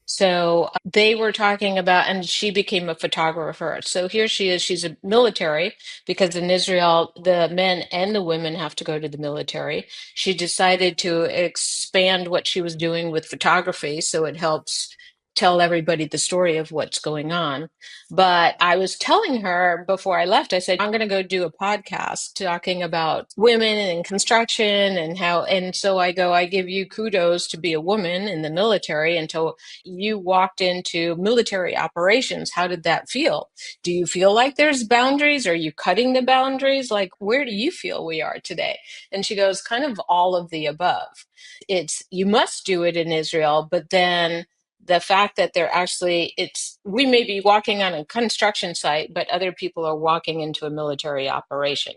So they were talking about, and she became a photographer. So here she is, she's a military because in Israel, the men and the women have to go to the military. She decided to expand what she was doing with photography so it helps tell everybody the story of what's going on. But I was telling her before I left, I said, I'm going to go do a podcast talking about women in construction and how, and so I go, I give you kudos to be a woman in the military until you walked into military operations. How did that feel? Do you feel like there's boundaries? Are you cutting the boundaries? Like, where do you feel we are today? And she goes, kind of all of the above. It's, you must do it in Israel, but then the fact that they're actually, it's, we may be walking on a construction site, but other people are walking into a military operation.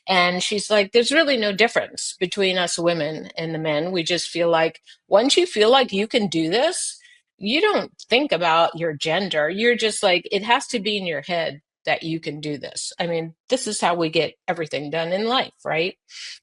And she's like, there's really no difference between us women and the men. We just feel like once you feel like you can do this, you don't think about your gender. You're just like, it has to be in your head that you can do this. I mean, this is how we get everything done in life, right?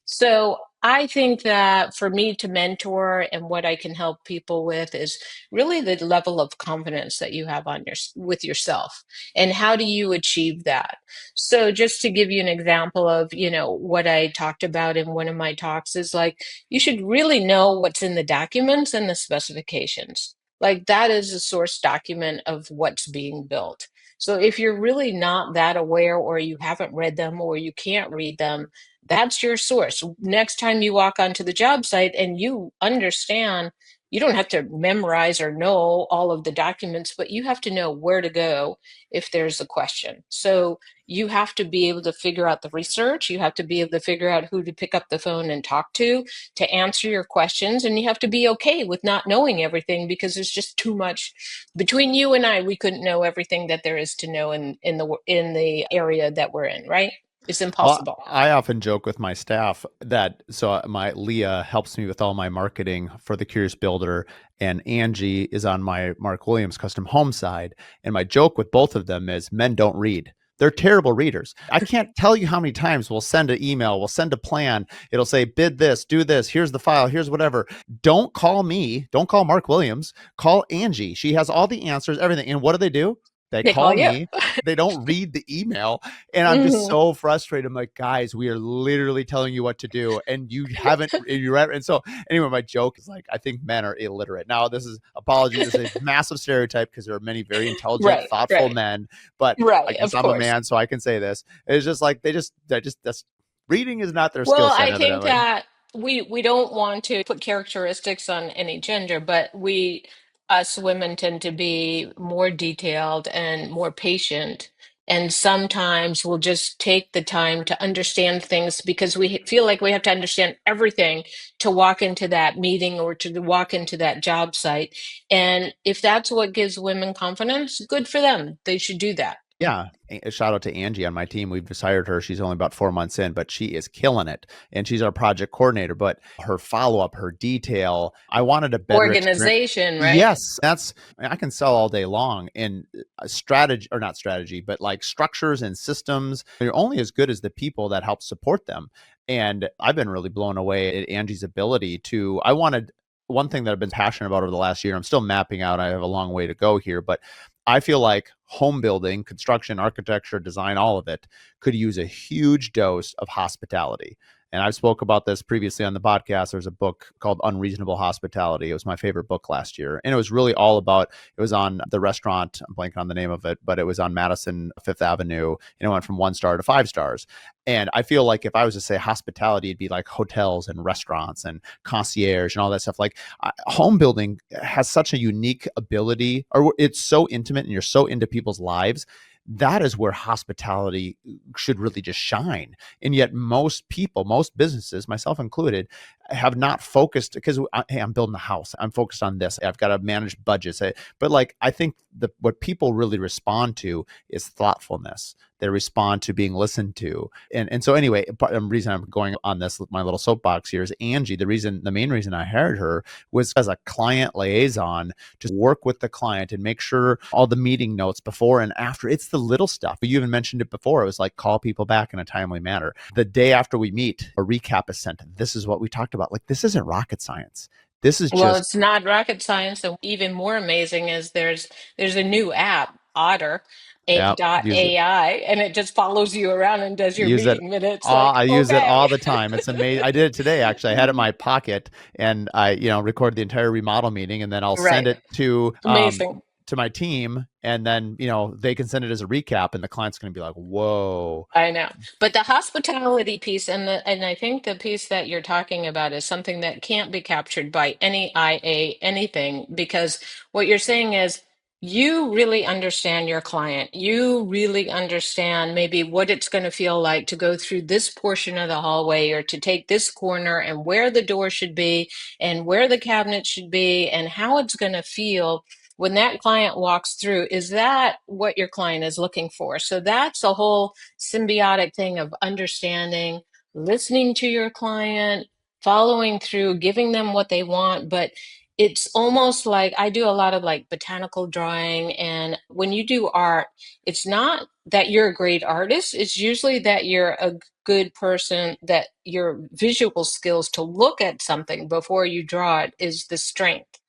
So I think that for me to mentor and what I can help people with is really the level of confidence that you have on your with yourself and how do you achieve that. So just to give you an example of, you know, what I talked about in one of my talks is like you should really know what's in the documents and the specifications. Like that is a source document of what's being built. So if you're really not that aware or you haven't read them or you can't read them, that's your source. Next time you walk onto the job site and you understand, you don't have to memorize or know all of the documents, but you have to know where to go if there's a question. So you have to be able to figure out the research. You have to be able to figure out who to pick up the phone and talk to answer your questions. And you have to be okay with not knowing everything because there's just too much between you and I. We couldn't know everything that there is to know in the area that we're in, right? It's Well, impossible. I often joke with my staff that my Leah helps me with all my marketing for the Curious Builder, and Angie is on my Mark Williams custom home side. And my joke with both of them is men don't read. They're terrible readers. I can't tell you how many times we'll send an email, we'll send a plan. It'll say, bid this, do this, here's the file, here's whatever. Don't call me. Don't call Mark Williams. Call Angie. She has all the answers, everything. And what do? They They call call you. me. They don't read the email. And I'm just Mhm. so frustrated. I'm like, guys, we are literally telling you what to do, and you haven't. And so, anyway, my joke is like, I think men are illiterate. Now, this is apology. This is a massive stereotype because there are many very intelligent, Right, thoughtful right, men. But I right, guess of I'm a course. man, so I can say this. It's just like that's reading is not their skill Well, set, I think evidently. that we don't want to put characteristics on any gender, but we us women tend to be more detailed and more patient. And sometimes we'll just take the time to understand things because we feel like we have to understand everything to walk into that meeting or to walk into that job site. And if that's what gives women confidence, good for them. They should do that. Yeah. A shout out to Angie on my team. We've just hired her. She's only about 4 months in, but she is killing it. And she's our project coordinator. But her follow up, her detail, I wanted a better experience. Organization, right? Yes, I can sell all day long in strategy, or not strategy, but like structures and systems. You're only as good as the people that help support them. And I've been really blown away at Angie's ability to, I wanted, one thing that I've been passionate about over the last year, I'm still mapping out, I have a long way to go here, but I feel like home building, construction, architecture, design, all of it could use a huge dose of hospitality. And I've spoke about this previously on the podcast. There's a book called Unreasonable Hospitality. It was my favorite book last year. And it was really all about, it was on the restaurant, I'm blanking on the name of it, but it was on Madison Fifth Avenue. And it went from 1 star to 5 stars. And I feel like if I was to say hospitality, it'd be like hotels and restaurants and concierge and all that stuff. Like home building has such a unique ability, or it's so intimate and you're so into people's lives. That is where hospitality should really just shine. And yet most people, most businesses, myself included, have not focused because, hey, I'm building a house, I'm focused on this, I've got to manage budgets. But like, I think what people really respond to is thoughtfulness. They respond to being listened to. And so anyway, the reason I'm going on this, my little soapbox here, is Angie. The main reason I hired her was as a client liaison to work with the client and make sure all the meeting notes before and after. It's the little stuff. You even mentioned it before. It was like, call people back in a timely manner. The day after we meet, a recap is sent. This is what we talked about. Like, this isn't rocket science. This is Well, just it's not rocket science, and even more amazing is there's a new app, Otter yeah, dot use it. AI, and it just follows you around and does your Use it meeting minutes all like, I use it okay. all the time. It's amazing. I did it today, actually. I had it in my pocket, and I, record the entire remodel meeting, and then I'll send Right. it Amazing. to my team, and then, they can send it as a recap, and the client's gonna be like, "Whoa." I know. But the hospitality piece and I think the piece that you're talking about is something that can't be captured by any IA anything, because what you're saying is you really understand your client. You really understand maybe what it's going to feel like to go through this portion of the hallway or to take this corner, and where the door should be and where the cabinet should be and how it's going to feel when that client walks through. Is that what your client is looking for? So that's a whole symbiotic thing of understanding, listening to your client, following through, giving them what they want. But it's almost like I do a lot of like botanical drawing. And when you do art, it's not that you're a great artist, it's usually that you're a good person, that your visual skills to look at something before you draw it is the strength.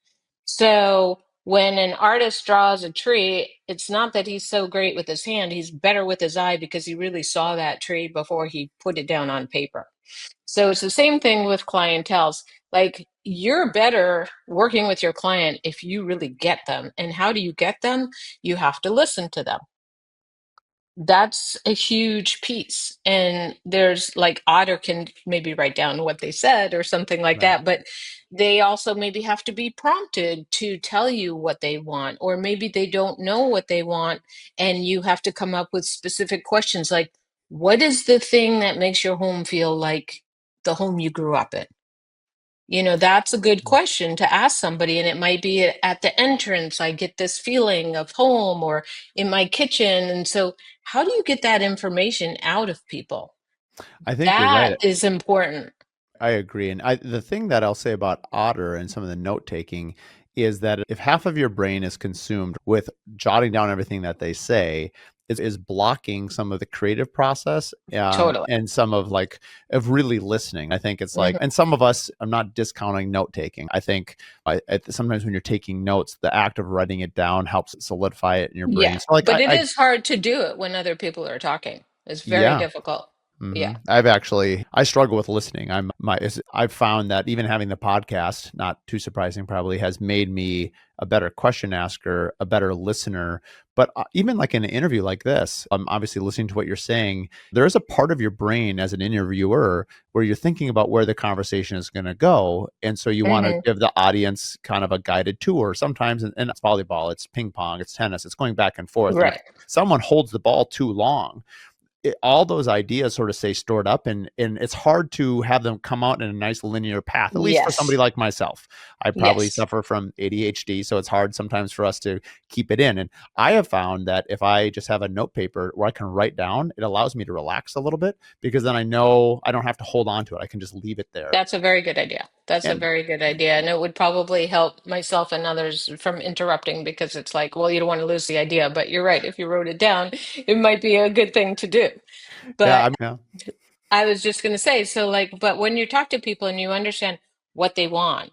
So when an artist draws a tree, it's not that he's so great with his hand, he's better with his eye because he really saw that tree before he put it down on paper. So it's the same thing with clientels. Like, you're better working with your client if you really get them. And how do you get them? You have to listen to them. That's a huge piece. And there's like Otter can maybe write down what they said or something like Right. that, but they also maybe have to be prompted to tell you what they want, or maybe they don't know what they want, and you have to come up with specific questions like, what is the thing that makes your home feel like the home you grew up in? That's a good question to ask somebody, and it might be at the entrance, I get this feeling of home, or in my kitchen. And so, how do you get that information out of people? I think you're That right. is important. I agree. And the thing that I'll say about Otter and some of the note taking is that if half of your brain is consumed with jotting down everything that they say, is blocking some of the creative process, Totally. and some of of really listening. I think it's like, Mhm. and some of us, I'm not discounting note taking. I think sometimes when you're taking notes, the act of writing it down helps solidify it in your brain. Yeah. So like But it I is hard to do it when other people are talking. It's very yeah. difficult. Yeah. I struggle with listening. I've found that even having the podcast, not too surprising probably, has made me a better question asker, a better listener. But even like in an interview like this, I'm obviously listening to what you're saying. There is a part of your brain as an interviewer where you're thinking about where the conversation is going to go. And so you want to Hmm. give the audience kind of a guided tour. Sometimes, and it's volleyball, it's ping pong, it's tennis, it's going back and forth. And if Right. someone holds the ball too long, all those ideas sort of stay stored up, and it's hard to have them come out in a nice linear path, at least for somebody Yes. like myself. I probably Yes. suffer from ADHD, so it's hard sometimes for us to keep it in. And I have found that if I just have a note paper where I can write down, it allows me to relax a little bit, because then I know I don't have to hold on to it. I can just leave it there. That's a very good idea. That's a And very good idea. And it would probably help myself and others from interrupting, because it's like, well, you don't want to lose the idea. But you're right. If you wrote it down, it might be a good thing to do. yeah, But yeah. I was just going to say, so like, but when you talk to people and you understand what they want,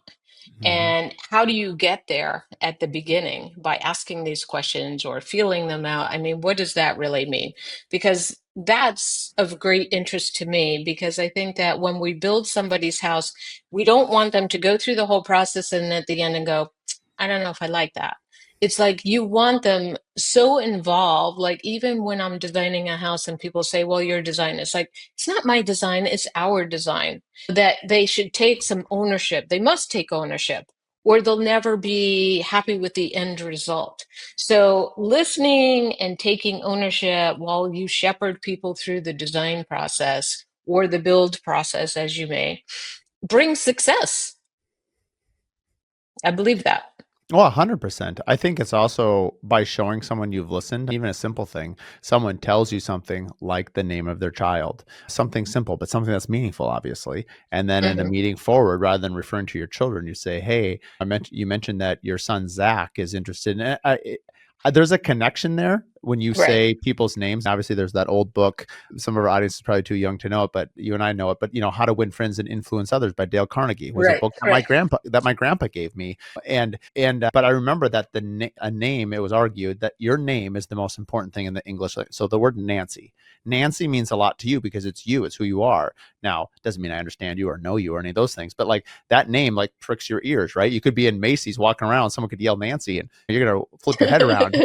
Mhm. and how do you get there at the beginning by asking these questions or feeling them out? I mean, what does that really mean? Because that's of great interest to me, because I think that when we build somebody's house, we don't want them to go through the whole process and at the end and go, I don't know if I like that. It's like you want them so involved. Like, even when I'm designing a house and people say, well, your design, it's like, it's not my design, it's our design. That they should take some ownership. They must take ownership, or they'll never be happy with the end result. So, listening and taking ownership while you shepherd people through the design process or the build process, as you may, brings success. I believe that. Well, 100%. I think it's also by showing someone you've listened, even a simple thing. Someone tells you something like the name of their child, something simple, but something that's meaningful, obviously. And then in a Hmm. meeting forward, rather than referring to your children, you say, "Hey, you mentioned that your son Zach is interested in it." There's a connection there. when you Right. say people's names, obviously there's that old book. Some of our audience is probably too young to know it, but you and I know it. But How to Win Friends and Influence Others by Dale Carnegie was a Right. book that Right. my grandpa gave me. But I remember that a name, it was argued that your name is the most important thing in the English. So the word Nancy means a lot to you because it's you, it's who you are. Now, doesn't mean I understand you or know you or any of those things, but like that name like pricks your ears, right? You could be in Macy's walking around, someone could yell Nancy and you're going to flip your head around.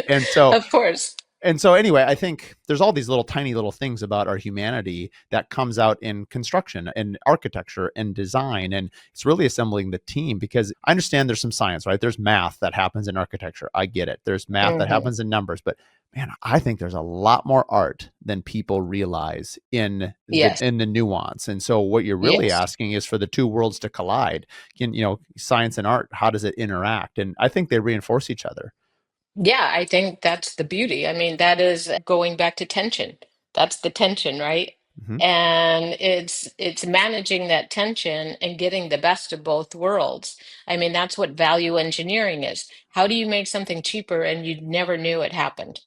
Of course. Anyway, I think there's all these little tiny little things about our humanity that comes out in construction and architecture and design. And it's really assembling the team because I understand there's some science, right? There's math that happens in architecture. I get it. There's math that Hmm. happens in numbers, but man, I think there's a lot more art than people realize Yes. in the nuance. And so what you're really Yes. asking is for the two worlds to collide. Science and art, how does it interact? And I think they reinforce each other. Yeah, I think that's the beauty. I mean, that is going back to tension. That's the tension, right? Mhm. And it's managing that tension and getting the best of both worlds. I mean, that's what value engineering is. How do you make something cheaper and you never knew it happened?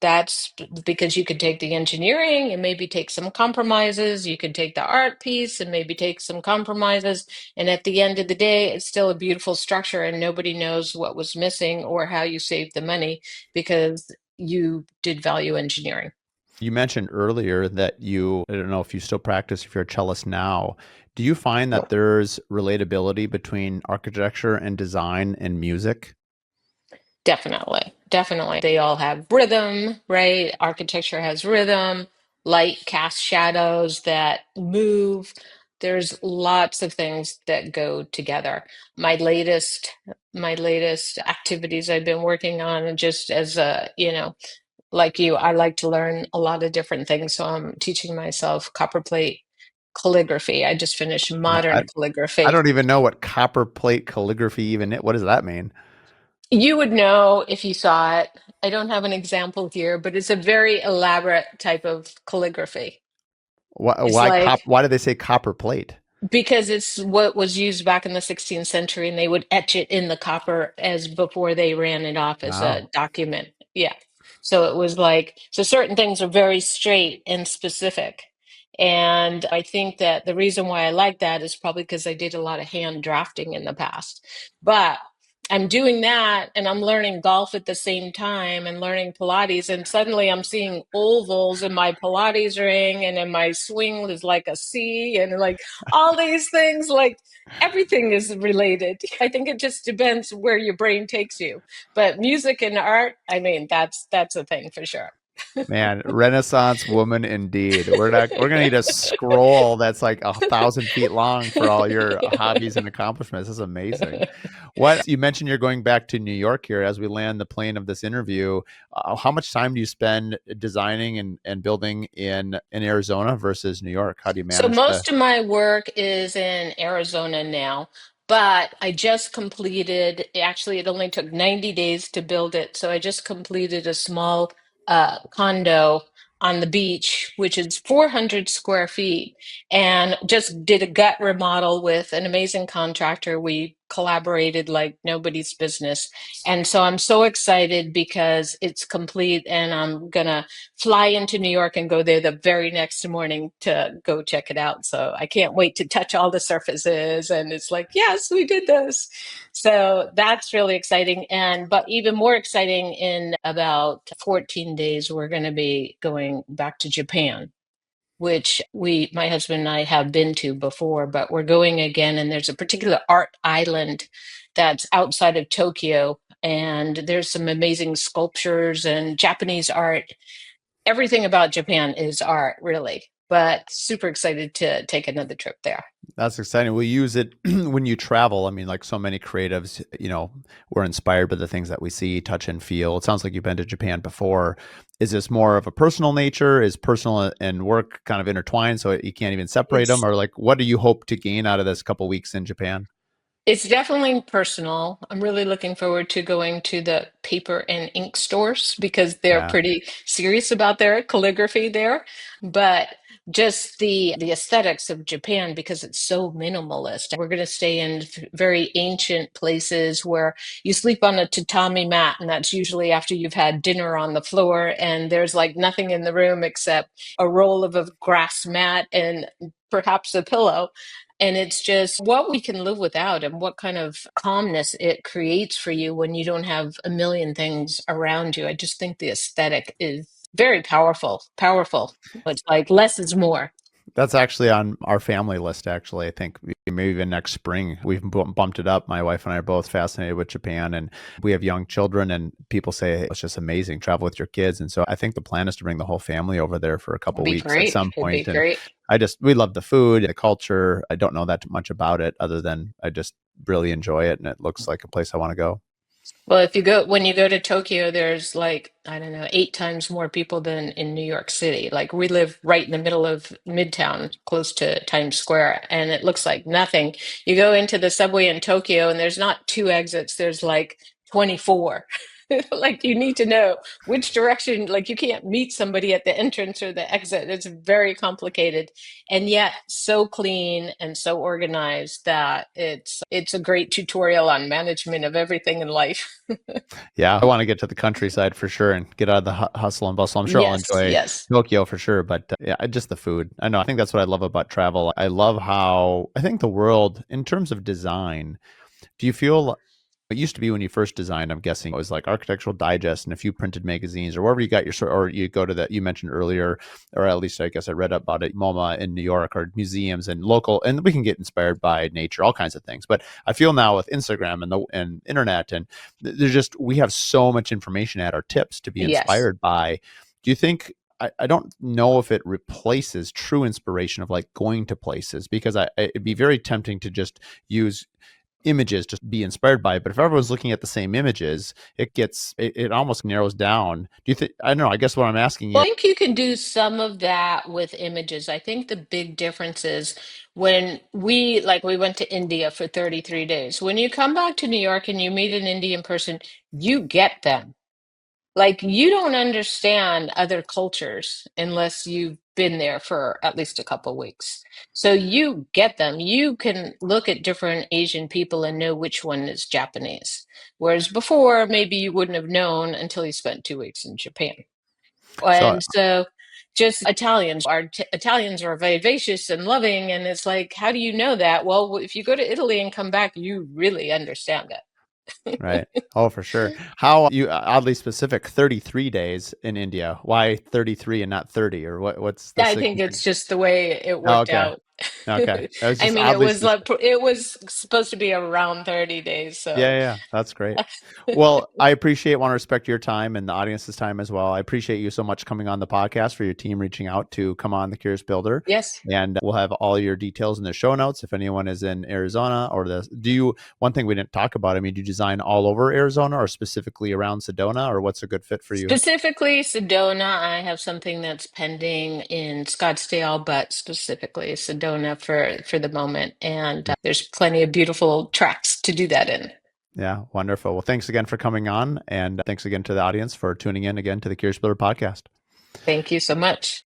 That's because you could take the engineering and maybe take some compromises. You could take the art piece and maybe take some compromises. And at the end of the day, it's still a beautiful structure and nobody knows what was missing or how you saved the money because you did value engineering. You mentioned earlier that I don't know if you still practice, if you're a cellist now. Do you find that there's relatability between architecture and design and music? Definitely. Definitely. They all have rhythm, right? Architecture has rhythm, light casts shadows that move. There's lots of things that go together. My latest my latest activities I've been working on just as like you, I like to learn a lot of different things. So I'm teaching myself copperplate calligraphy. I just finished I, I modern I calligraphy. don't even know what copper plate calligraphy even is. What does that mean? You would know if you saw it. I don't have an example here, but it's a very elaborate type of calligraphy. It's like Why do they say copper plate? because it's what was used back in the 16th century, and they would etch it in the copper as before they ran it off as a Wow. document. Yeah. So it was like, so certain things are very straight and specific. And I think that the reason why I like that is probably because I did a lot of hand drafting in the past. But I'm doing that and I'm learning golf at the same time and learning Pilates. And suddenly I'm seeing ovals in my Pilates ring and in my swing is like a C and like all these things, like everything is related. I think it just depends where your brain takes you. But music and art, I mean, that's a thing for sure. Man, Renaissance woman indeed. We're gonna need a scroll that's like 1,000 feet long for all your hobbies and accomplishments. This is amazing. What you mentioned you're going back to New York here as we land the plane of this interview. How much time do you spend designing and building in Arizona versus New York? How do you So manage the most of my work is in Arizona now, but I just completed, actually, it only took 90 days to build it. So I just completed a small condo on the beach, which is 400 square feet, and just did a gut remodel with an amazing contractor. We collaborated like nobody's business. And so I'm so excited because it's complete and I'm gonna fly into New York and go there the very next morning to go check it out. So I can't wait to touch all the surfaces. And it's like, yes, we did this. So that's really exciting. But even more exciting, in about 14 days, we're going to be going back to Japan, which my husband and I have been to before, but we're going again. And there's a particular art island that's outside of Tokyo. And there's some amazing sculptures and Japanese art. Everything about Japan is art, really, but super excited to take another trip there. That's exciting. We use it when you travel. I mean, like so many creatives, we're inspired by the things that we see, touch, and feel. It sounds like you've been to Japan before. Is this more of a personal nature? Is personal and work kind of intertwined so you can't even separate them? It's Or like, what do you hope to gain out of this couple weeks in Japan? it's definitely personal. I'm really looking forward to going to the paper and ink stores because they're Yeah. pretty serious about their calligraphy there. But just the aesthetics of Japan because it's so minimalist. We're going to stay in very ancient places where you sleep on a tatami mat, and that's usually after you've had dinner on the floor, and there's like nothing in the room except a roll of a grass mat and perhaps a pillow. And it's just what we can live without and what kind of calmness it creates for you when you don't have a million things around you. I just think the aesthetic is very powerful, powerful. It's like less is more. That's actually on our family list. Actually, I think maybe even next spring we've bumped it up. My wife and I are both fascinated with Japan, and we have young children. And people say hey, it's just amazing, travel with your kids. And so I think the plan is to bring the whole family over there for a couple It'd be weeks at great. some It'd be point. And great. we love the food, the culture. I don't know that much about it other than I just really enjoy it, and it looks like a place I want to go. Well, if you go when you go to Tokyo, there's like, I don't know, 8 times more people than in New York City. Like we live right in the middle of Midtown, close to Times Square, and it looks like nothing. You go into the subway in Tokyo and there's not two exits, there's like 24. Like you need to know which direction, like you can't meet somebody at the entrance or the exit. It's very complicated and yet so clean and so organized that it's a great tutorial on management of everything in life. Yeah, I want to get to the countryside for sure and get out of the hustle and bustle. I'm sure I'll Yes, enjoy yes. Tokyo for sure, but yeah, just the food. I know. I think that's what I love about travel. I love how I think the world, in terms of design, do you feel it used to be when you first designed, I'm guessing it was like Architectural Digest and a few printed magazines or wherever you got your sort, or you go to that you mentioned earlier, or at least I guess I read about it, MoMA in New York or museums and local, and we can get inspired by nature, all kinds of things. But I feel now with Instagram and internet, and there's just, we have so much information at our tips to be Yes. inspired by. Do you think, I don't know if it replaces true inspiration of like going to places because it'd be very tempting to just use images just be inspired by it. But if everyone's looking at the same images, it almost narrows down. Do you think, I don't know, I guess what I'm asking Well, is, I think you can do some of that with images. I think the big difference is when we went to India for 33 days. When you come back to New York and you meet an Indian person, you get them. Like you don't understand other cultures unless you've been there for at least a couple weeks. So you get them. You can look at different Asian people and know which one is Japanese. Whereas before, maybe you wouldn't have known until you spent 2 weeks in Japan. so And so just Italians are vivacious and loving. And it's like, how do you know that? Well, if you go to Italy and come back, you really understand right. it. Oh, for sure. How you oddly specific 33 days in India? Why 33 and not 30 or what's the I think significance? it's just the way it Oh, worked okay. out. Okay. That was I just mean, it oddly was like specific. it was supposed to be around 30 days, Yeah, so yeah, yeah. That's great. Well, I appreciate, want to respect your time and the audience's time as well. I appreciate you so much coming on the podcast, for your team reaching out to come on the Curious Builder. yes. And we'll have all your details in the show notes. If anyone is in Arizona or one thing we didn't talk about, I mean, do you design all over Arizona or specifically around Sedona, or what's a good fit for you? Specifically, Sedona, I have something that's pending in Scottsdale, but specifically Sedona for the moment. And there's plenty of beautiful tracks to do that in. Yeah, wonderful. Well, thanks again for coming on. And thanks again to the audience for tuning in again to the Curious Builder podcast. Thank you so much.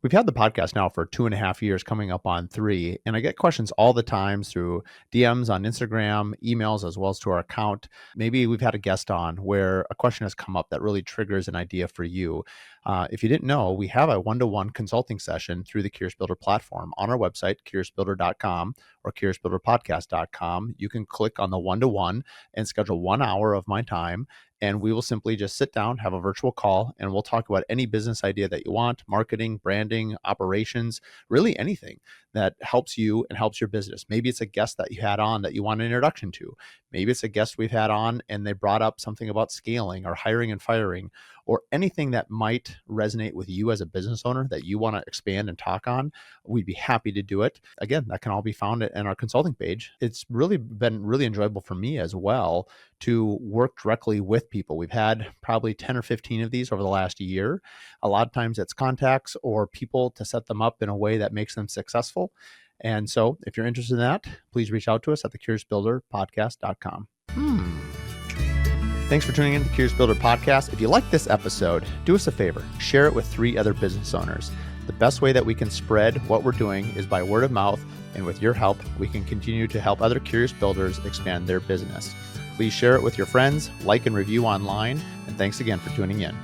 We've had the podcast now for 2.5 years, coming up on 3, and I get questions all the time through DMs on Instagram, emails, as well as to our account. Maybe we've had a guest on where a question has come up that really triggers an idea for you. If you didn't know, we have a one-to-one consulting session through the Curious Builder platform on our website, curiousbuilder.com or curiousbuilderpodcast.com. You can click on the one-to-one and schedule 1 hour of my time, and we will simply just sit down, have a virtual call, and we'll talk about any business idea that you want, marketing, branding, operations, really anything that helps you and helps your business. Maybe it's a guest that you had on that you want an introduction to. Maybe it's a guest we've had on and they brought up something about scaling or hiring and firing, or anything that might resonate with you as a business owner that you want to expand and talk on. We'd be happy to do it. Again, that can all be found in our consulting page. It's really been really enjoyable for me as well to work directly with people. We've had probably 10 or 15 of these over the last year. A lot of times it's contacts or people to set them up in a way that makes them successful. And so if you're interested in that, please reach out to us at thecuriousbuilderpodcast.com. Thanks for tuning in to the Curious Builder podcast. If you like this episode, do us a favor, share it with 3 other business owners. The best way that we can spread what we're doing is by word of mouth, and with your help, we can continue to help other curious builders expand their business. Please share it with your friends, like and review online, and thanks again for tuning in.